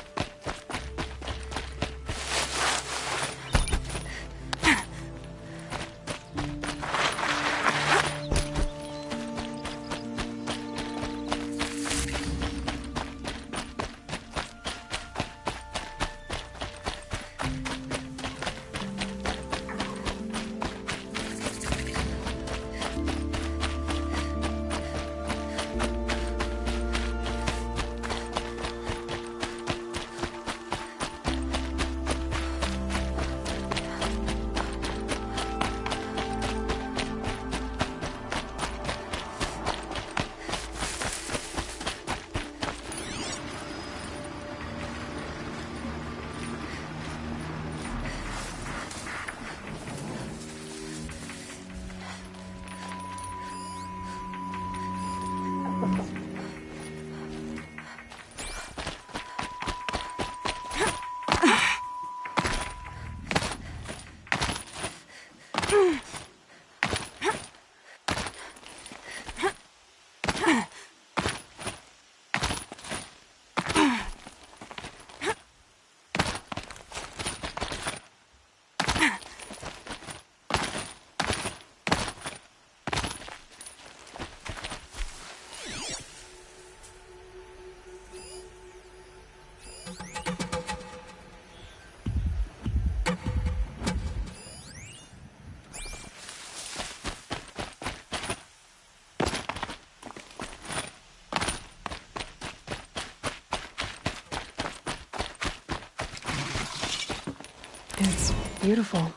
It's beautiful.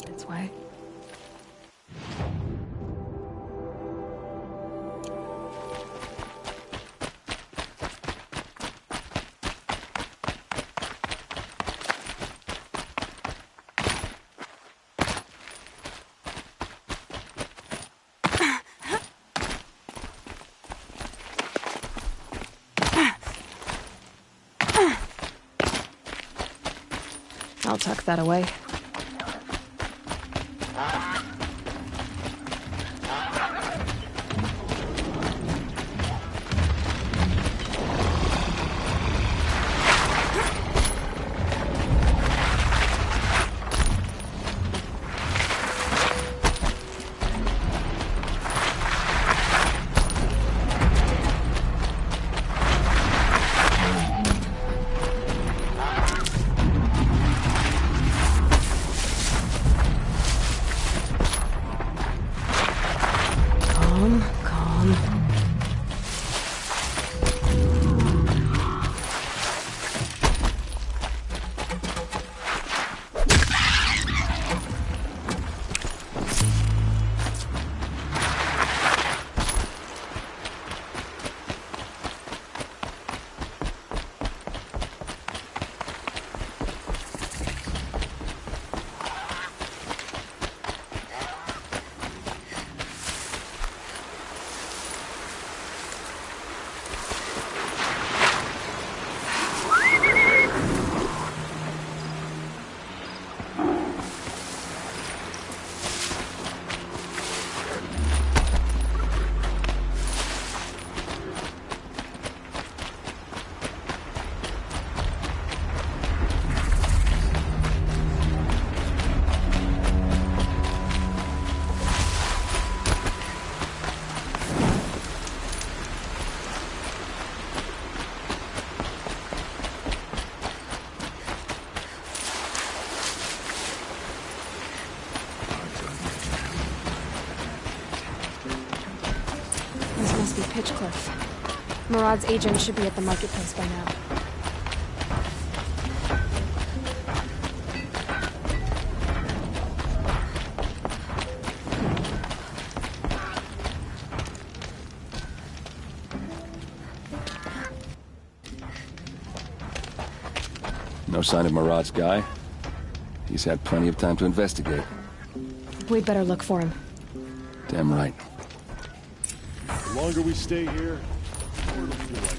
Its way. I'll tuck that away. Pitchcliff. Murad's agent should be at the marketplace by now. No sign of Murad's guy? He's had plenty of time to investigate. We'd better look for him. Damn right. The longer we stay here, the more it'll feel like.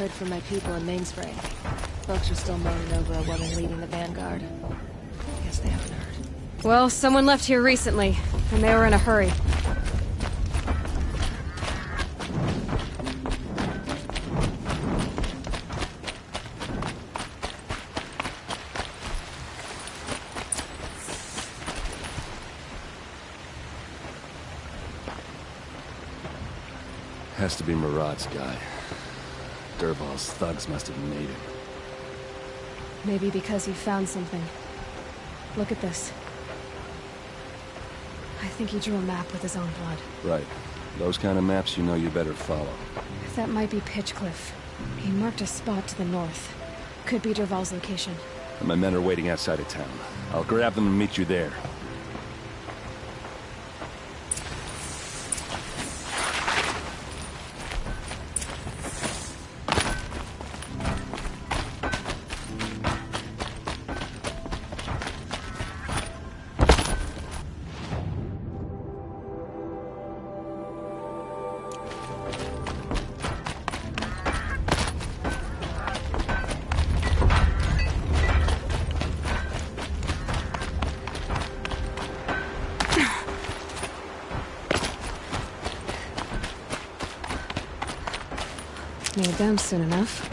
Heard from my people in Mainspring. Folks are still moaning over a woman leading the Vanguard. Guess they haven't heard. Well, someone left here recently, and they were in a hurry. Has to be Marad's guy. Dervahl's thugs must have made him. Maybe because he found something. Look at this. I think he drew a map with his own blood. Right. Those kind of maps you know you better follow. That might be Pitchcliff. He marked a spot to the north. Could be Dervahl's location. And my men are waiting outside of town. I'll grab them and meet you there. Need them soon enough.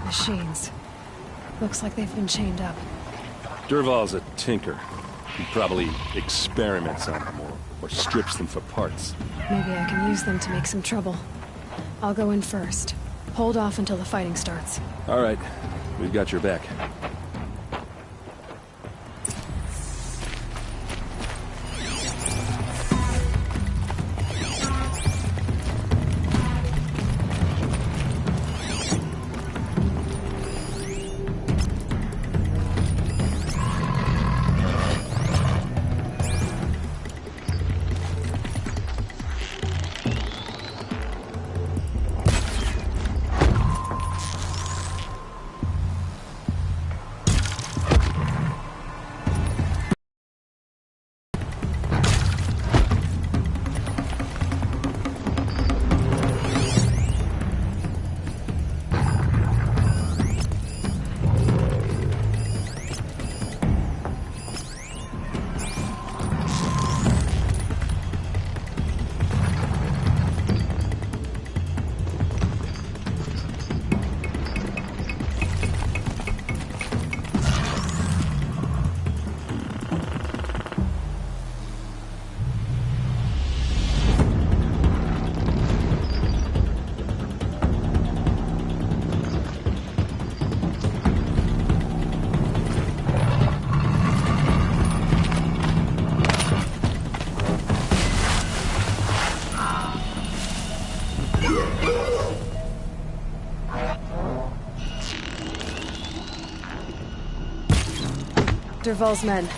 Machines. Looks like they've been chained up. Dervahl's a tinker. He probably experiments on them or strips them for parts. Maybe I can use them to make some trouble. I'll go in first. Hold off until the fighting starts. All right. We've got your back. Dervahl's men.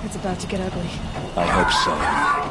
It's about to get ugly. I hope so.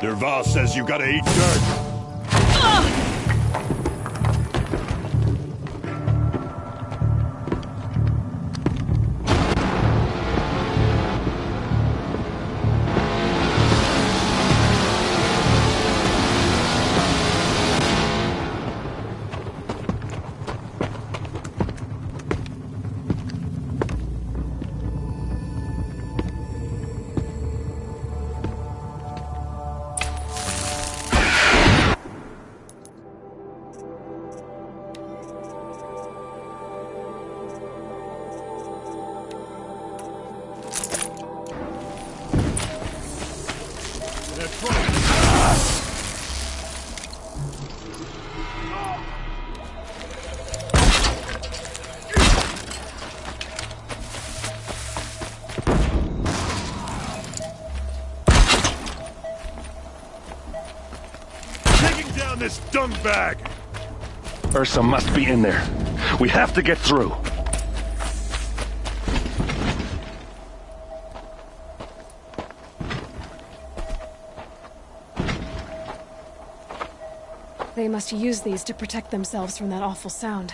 Dervahl says you gotta eat dirt. This dung bag! Ursa must be in there. We have to get through. They must use these to protect themselves from that awful sound.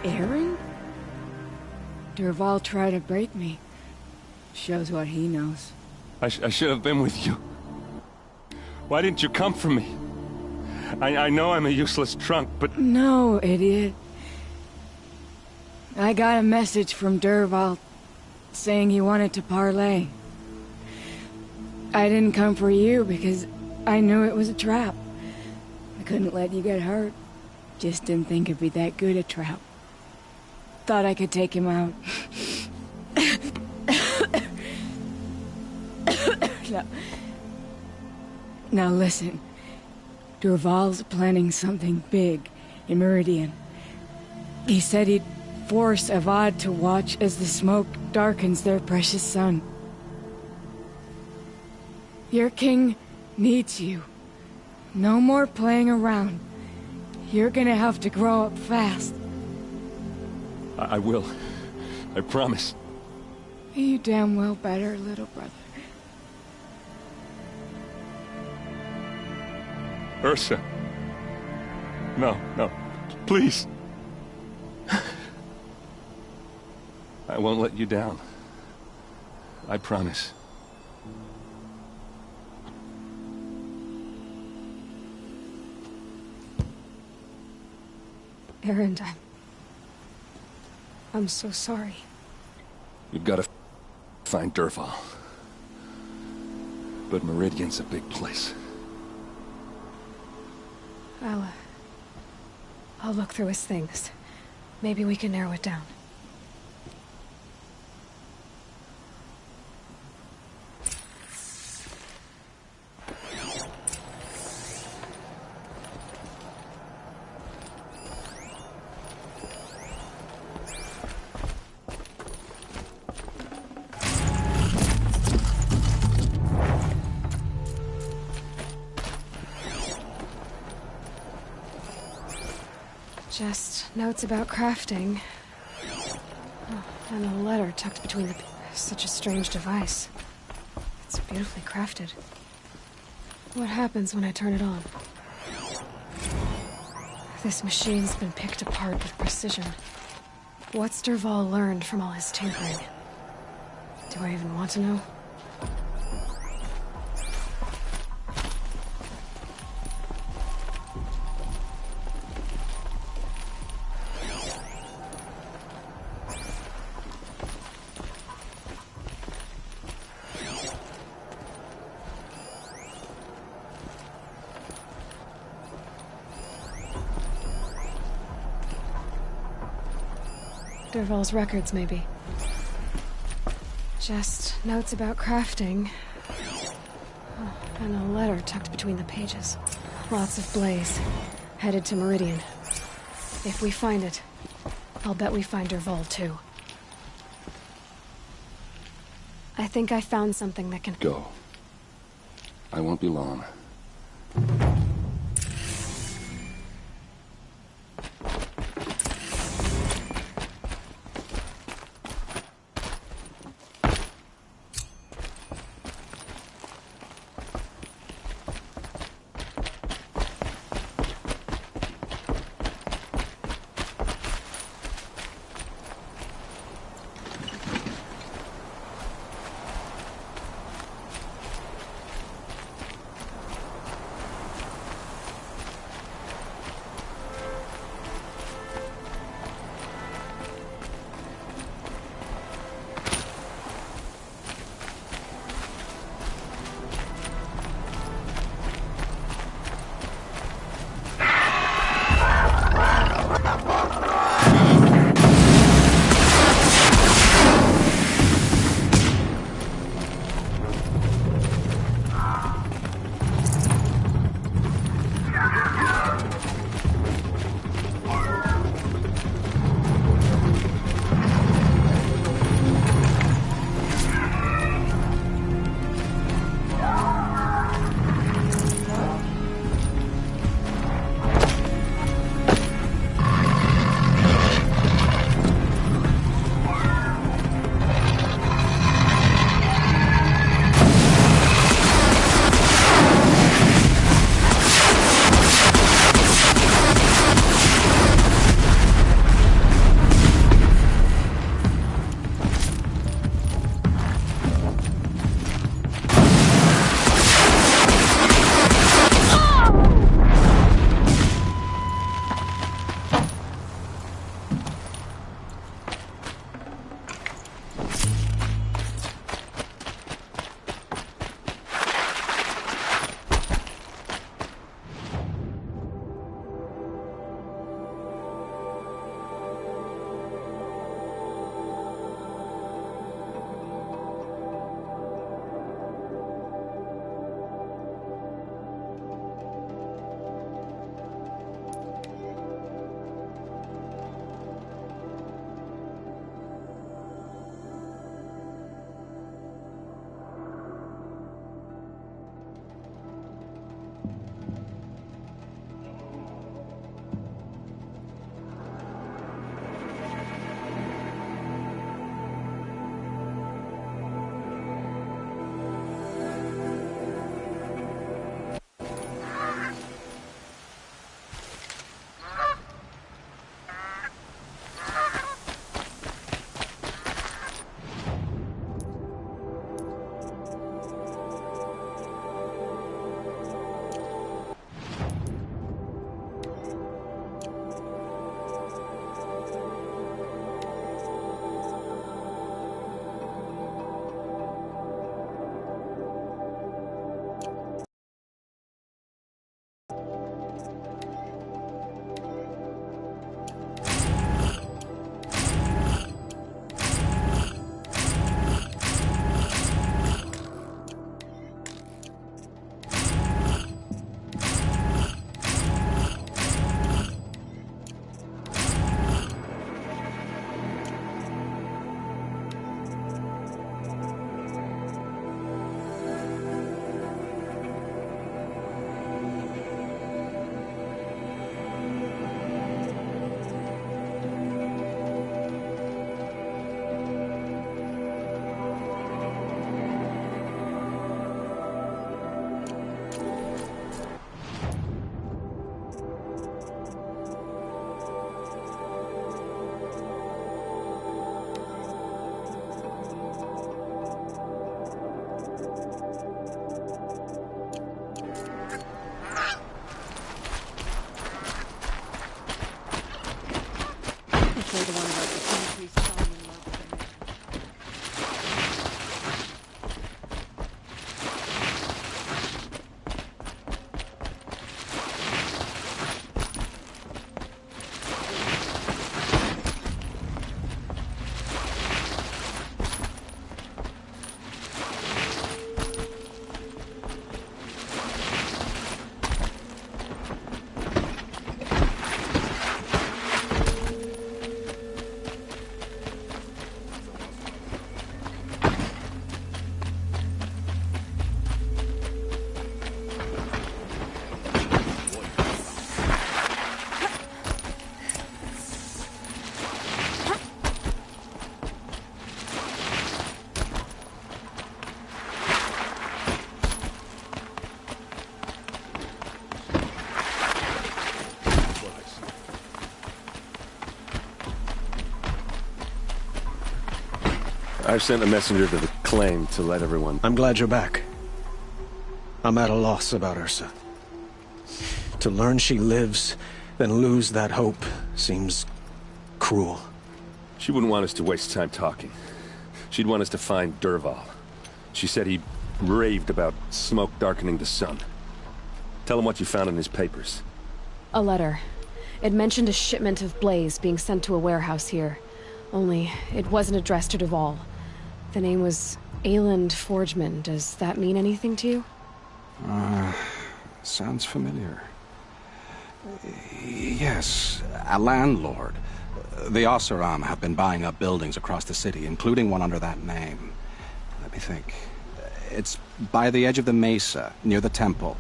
Aaron? Dervahl tried to break me. Shows what he knows. I should have been with you. Why didn't you come for me? I know I'm a useless trunk, but... No, idiot. I got a message from Dervahl saying he wanted to parlay. I didn't come for you because I knew it was a trap. I couldn't let you get hurt. Just didn't think it'd be that good a trap. Thought I could take him out. Now listen. Dervahl's planning something big in Meridian. He said he'd force Avad to watch as the smoke darkens their precious sun. Your king needs you. No more playing around. You're gonna have to grow up fast. I will. I promise. You damn well better, little brother. Ursa. No, please. I won't let you down. I promise. Aaron, I'm so sorry. You've got to find Dervahl. But Meridian's a big place. I'll look through his things. Maybe we can narrow it down. Just notes about crafting. Oh, and a letter tucked between the... Such a strange device. It's beautifully crafted. What happens when I turn it on? This machine's been picked apart with precision. What's Dervahl learned from all his tinkering? Do I even want to know? Dervahl's records, maybe. Just notes about crafting. Oh, and a letter tucked between the pages. Lots of blaze. Headed to Meridian. If we find it, I'll bet we find Dervahl too. I think I found something that can... Go. I won't be long. I've sent a messenger to the claim to let everyone... I'm glad you're back. I'm at a loss about Ursa. To learn she lives, then lose that hope, seems cruel. She wouldn't want us to waste time talking. She'd want us to find Dervahl. She said he raved about smoke darkening the sun. Tell him what you found in his papers. A letter. It mentioned a shipment of blaze being sent to a warehouse here. Only, it wasn't addressed to Dervahl. The name was Ayland Forgeman. Does that mean anything to you? Sounds familiar. Yes, a landlord. The Oseram have been buying up buildings across the city, including one under that name. Let me think. It's by the edge of the mesa, near the temple.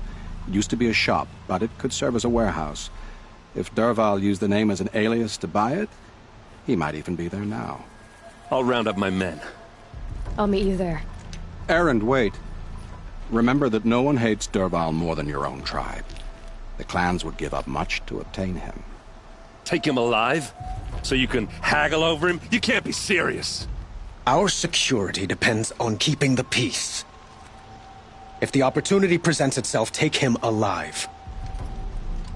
It used to be a shop, but it could serve as a warehouse. If Dervahl used the name as an alias to buy it, he might even be there now. I'll round up my men. I'll meet you there. Erend, wait. Remember that no one hates Dervahl more than your own tribe. The clans would give up much to obtain him. Take him alive? So you can haggle over him? You can't be serious. Our security depends on keeping the peace. If the opportunity presents itself, take him alive.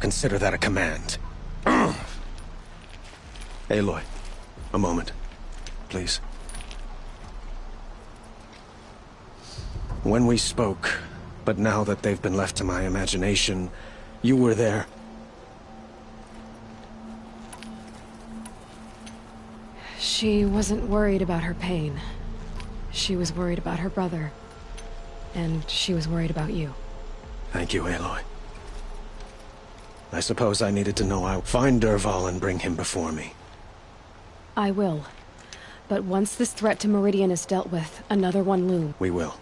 Consider that a command. Aloy, a moment, please. When we spoke, but now that they've been left to my imagination, you were there. She wasn't worried about her pain. She was worried about her brother. And she was worried about you. Thank you, Aloy. I suppose I needed to know I'll find Dervahl and bring him before me. I will. But once this threat to Meridian is dealt with, another one looms. We will.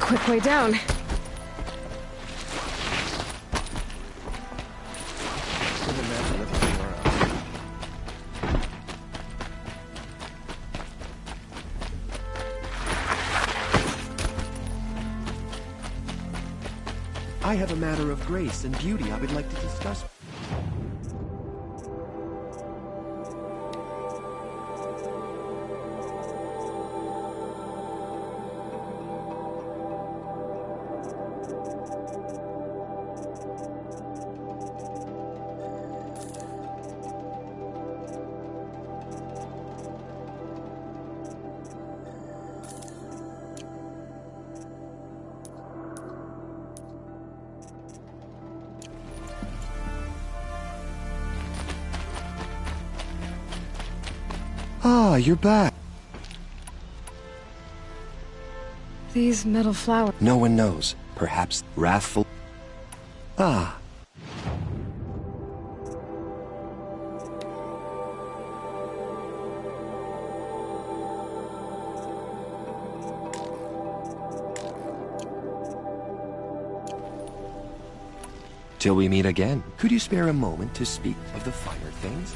Quick way down. I have a matter of grace and beauty I would like to discuss. Ah, you're back. These metal flowers. No one knows. Perhaps wrathful. Ah. Till we meet again, could you spare a moment to speak of the finer things?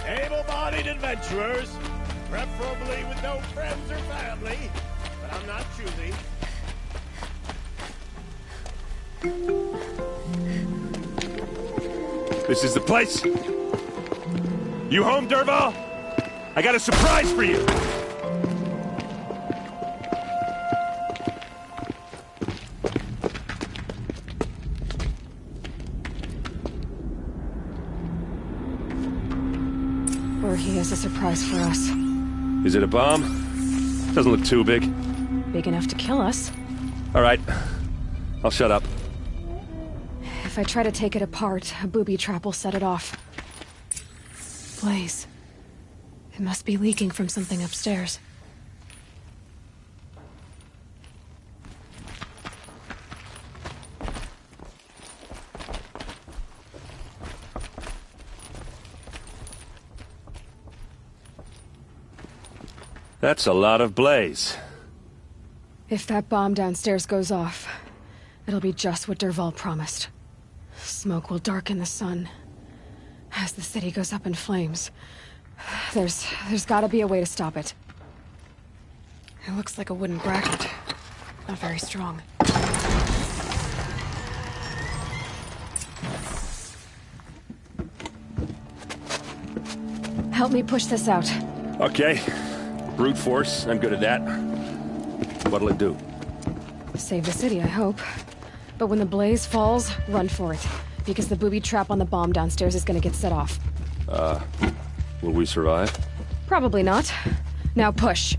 Able-bodied adventurers, preferably with no friends or family, but I'm not choosy. This is the place. You home, Dervahl? I got a surprise for you. Or he has a surprise for us. Is it a bomb? Doesn't look too big. Big enough to kill us. All right. I'll shut up. If I try to take it apart, a booby trap will set it off. Blaze. It must be leaking from something upstairs. That's a lot of blaze. If that bomb downstairs goes off, it'll be just what Dervahl promised. Smoke will darken the sun. As the city goes up in flames, there's gotta be a way to stop it. It looks like a wooden bracket. Not very strong. Help me push this out. Okay. Brute force, I'm good at that. What'll it do? Save the city, I hope. But when the blaze falls, run for it. Because the booby trap on the bomb downstairs is gonna get set off. Will we survive? Probably not. Now push.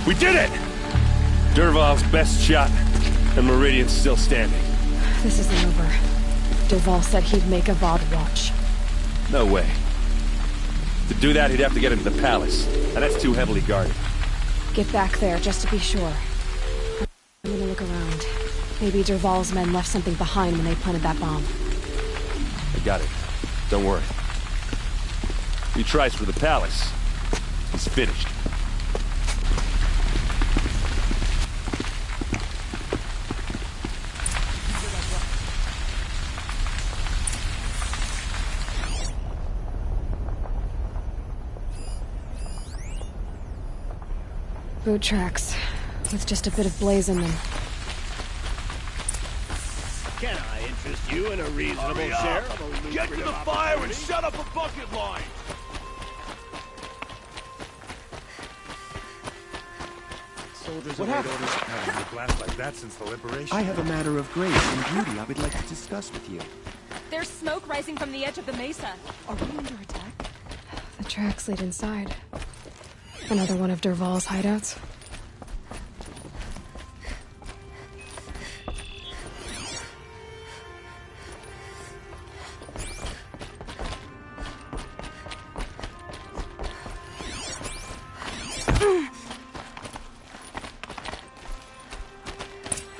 We did it! Dervahl's best shot, and Meridian's still standing. This isn't over. Dervahl said he'd make Avad watch. No way. To do that, he'd have to get into the palace, and that's too heavily guarded. Get back there, just to be sure. I'm gonna look around. Maybe Dervahl's men left something behind when they planted that bomb. I got it. Don't worry. He tries for the palace. He's finished. Boot tracks, with just a bit of blaze in them. Can I interest you in a reasonable share of a lucrative Get to the fire and shut up a bucket line! What happened? A blast like that since the liberation. I have a matter of grace and beauty I would like to discuss with you. There's smoke rising from the edge of the mesa. Are we under attack? The tracks lead inside. Another one of Dervahl's hideouts.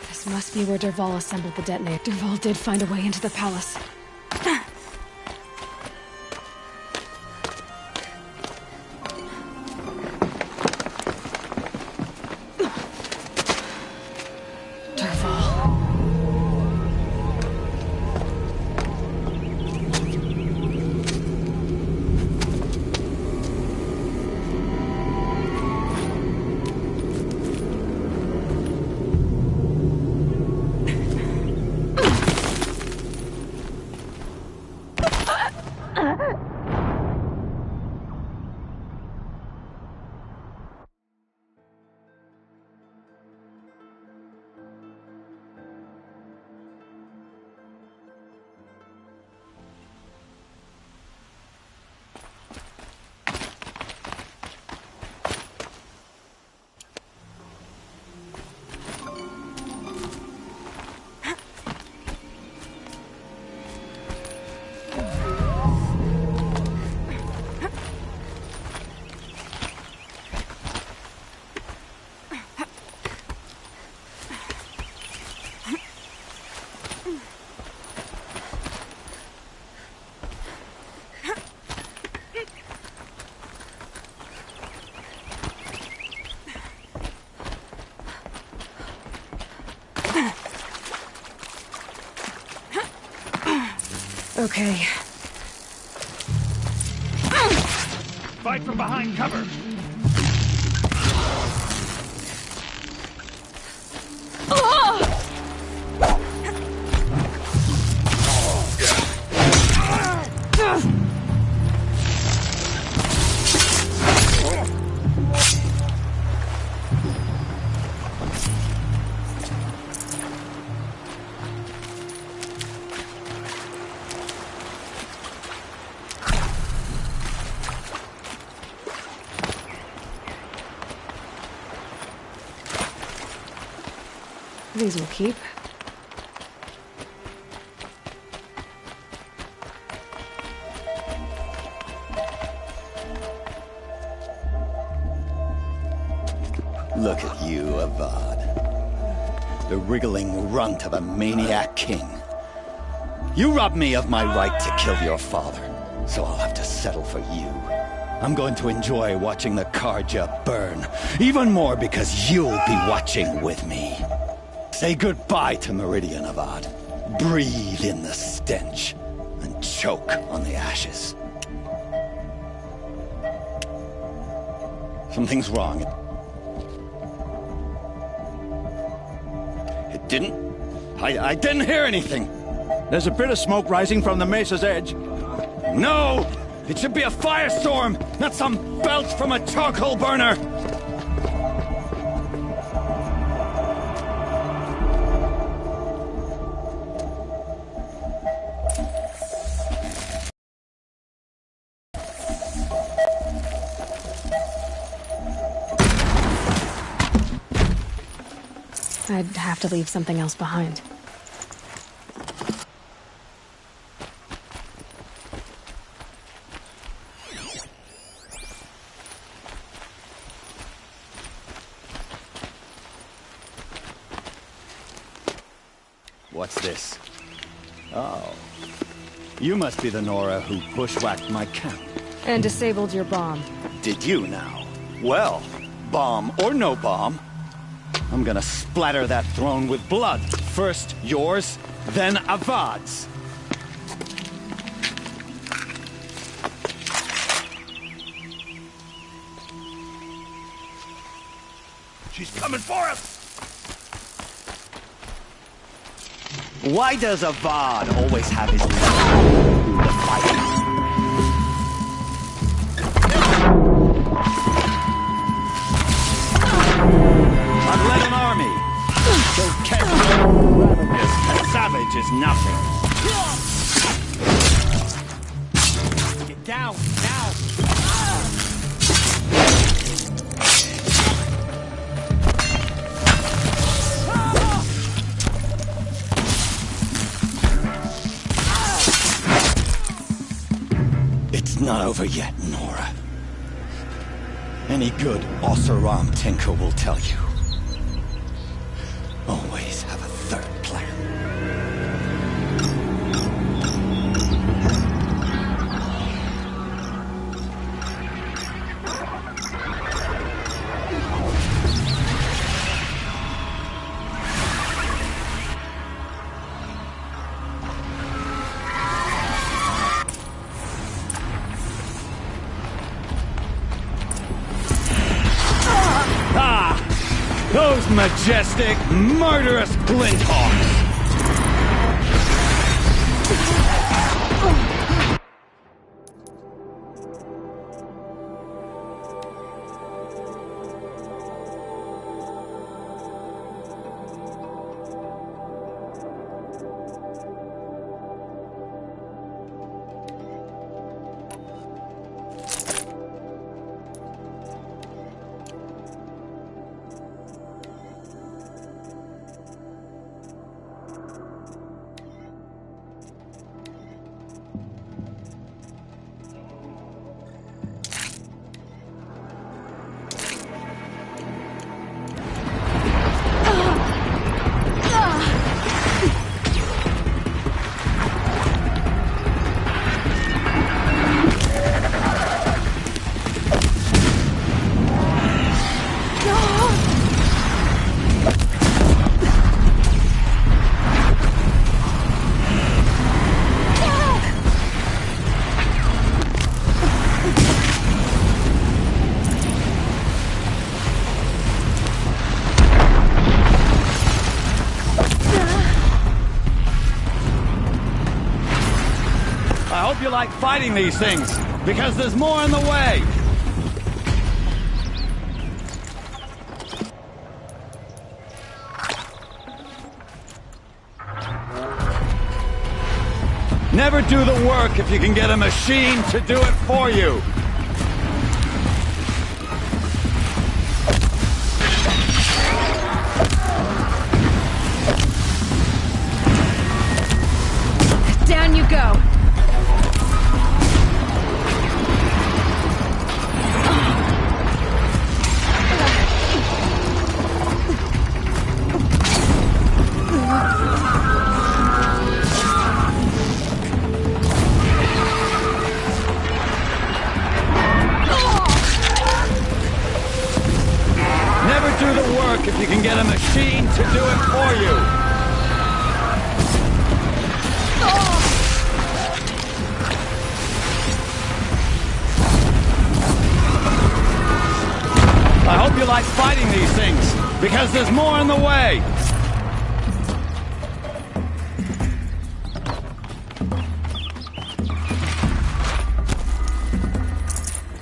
This must be where Dervahl assembled the detonator. Dervahl did find a way into the palace. Okay. Fight from behind cover! These will keep. Look at you, Avad. The wriggling runt of a maniac king. You robbed me of my right to kill your father, so I'll have to settle for you. I'm going to enjoy watching the Carja burn, even more because you'll be watching with me. Say goodbye to Meridian, Avad. Breathe in the stench, and choke on the ashes. Something's wrong. It didn't? I didn't hear anything. There's a bit of smoke rising from the mesa's edge. No! It should be a firestorm, not some belch from a charcoal burner! I'd have to leave something else behind. What's this? Oh. You must be the Nora who bushwhacked my camp. And disabled your bomb. Did you now? Well, bomb or no bomb, I'm gonna splatter that throne with blood. First yours, then Avad's. She's coming for us! Why does Avad always have his do the fighting? I've led an army. So careful. A savage is nothing. Get down, now! It's not over yet, Nora. Any good Oseram tinker will tell you. Always have a third plan. Those majestic, murderous Glinthawks! I hope you like fighting these things, because there's more in the way! Never do the work if you can get a machine to do it for you! Down you go! do the work if you can get a machine to do it for you. I hope you like fighting these things, because there's more in the way.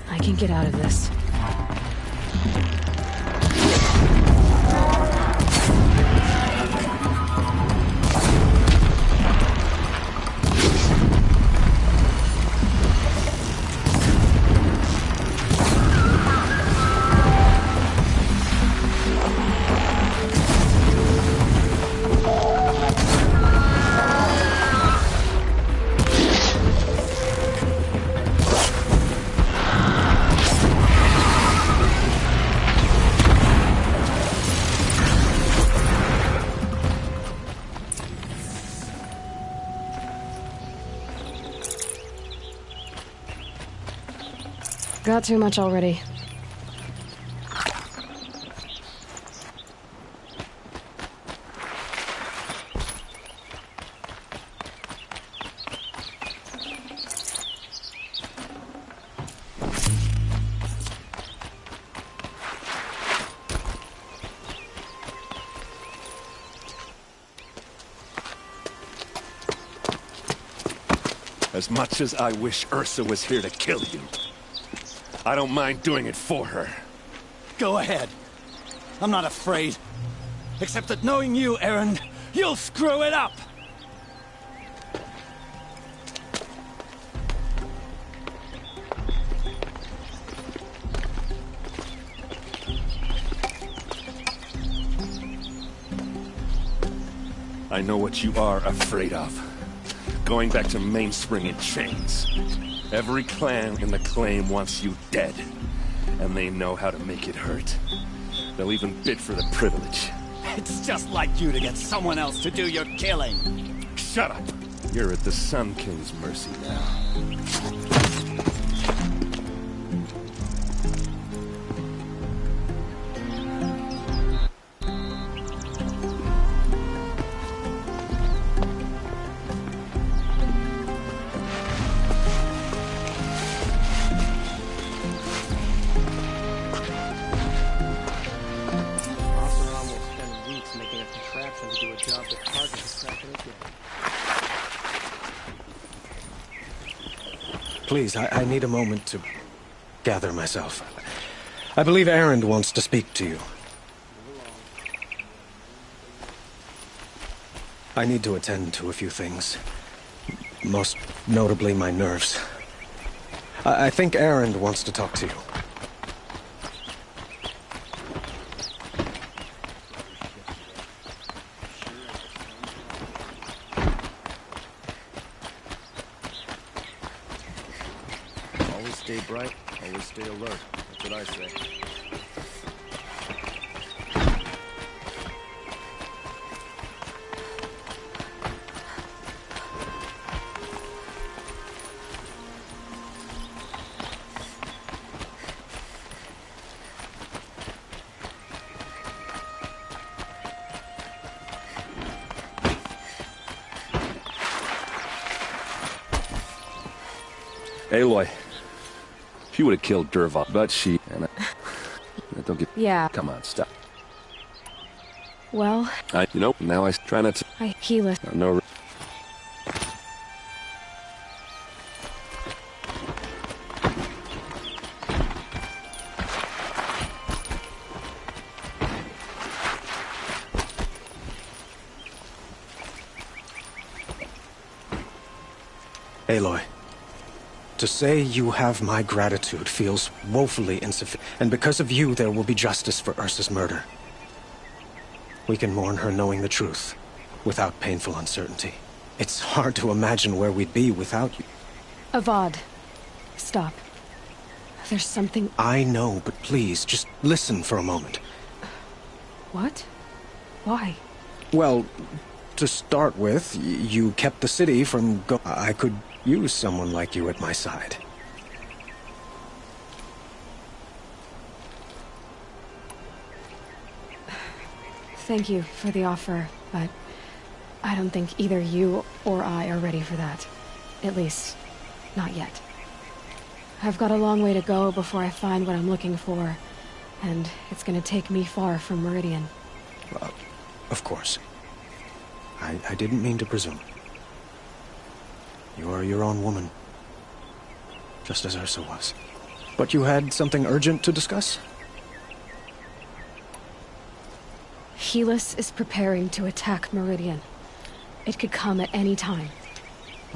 I can get out of this. Got too much already. As much as I wish Ursa was here to kill you, I don't mind doing it for her. Go ahead. I'm not afraid. Except that knowing you, Erend, you'll screw it up! I know what you are afraid of. Going back to Mainspring in chains. Every clan in the claim wants you dead. And they know how to make it hurt. They'll even bid for the privilege. It's just like you to get someone else to do your killing. Shut up! You're at the Sun King's mercy now. Please, I need a moment to gather myself. I believe Erend wants to speak to you. I need to attend to a few things. Most notably, my nerves. I think Erend wants to talk to you. Stay bright, always stay alert. That's what I say. Aloy. She would have killed Dervahl, but she... And don't get... Yeah. Come on, stop. Well... You know, now I try not to... Helis. No... Aloy. To say you have my gratitude feels woefully insufficient, and because of you there will be justice for Ursa's murder. We can mourn her knowing the truth, without painful uncertainty. It's hard to imagine where we'd be without you. Avad, stop. There's something... I know, but please, just listen for a moment. What? Why? Well, to start with, you kept the city from I could use someone like you at my side. Thank you for the offer, but I don't think either you or I are ready for that. At least, not yet. I've got a long way to go before I find what I'm looking for, and it's gonna take me far from Meridian. Of course. I didn't mean to presume. You are your own woman. Just as Ursa was. But you had something urgent to discuss? Helis is preparing to attack Meridian. It could come at any time.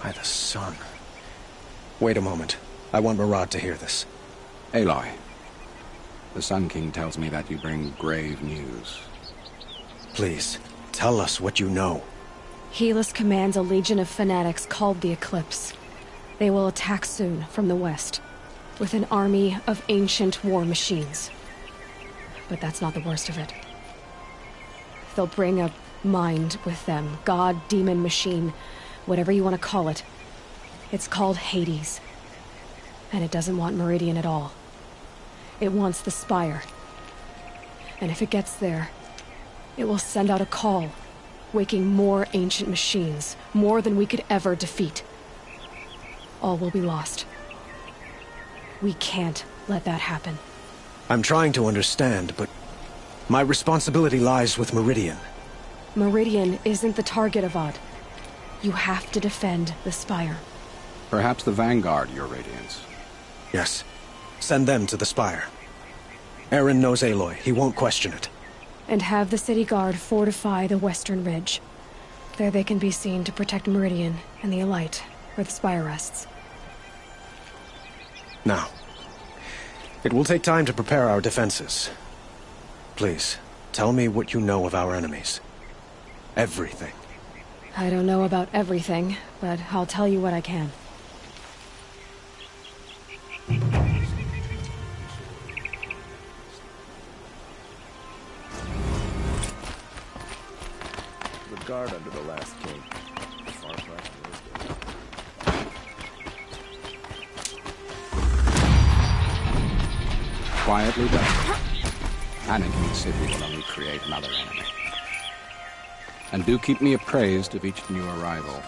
By the sun. Wait a moment. I want Murad to hear this. Aloy, the Sun King tells me that you bring grave news. Please, tell us what you know. Helis commands a legion of fanatics called the Eclipse. They will attack soon from the west, with an army of ancient war machines. But that's not the worst of it. They'll bring a mind with them, god, demon, machine, whatever you want to call it. It's called Hades. And it doesn't want Meridian at all. It wants the Spire. And if it gets there, it will send out a call, waking more ancient machines, more than we could ever defeat. All will be lost. We can't let that happen. I'm trying to understand, but my responsibility lies with Meridian. Meridian isn't the target, Avad. You have to defend the Spire. Perhaps the Vanguard, Your Radiance. Yes. Send them to the Spire. Eren knows Aloy. He won't question it. And have the City Guard fortify the Western Ridge. There they can be seen to protect Meridian and the Elite, where the Spire rests. Now, it will take time to prepare our defenses. Please, tell me what you know of our enemies. Everything. I don't know about everything, but I'll tell you what I can. The guard under the last king. Far cry from this guy. Quietly done. Panicking the city will only create another enemy. And do keep me appraised of each new arrival.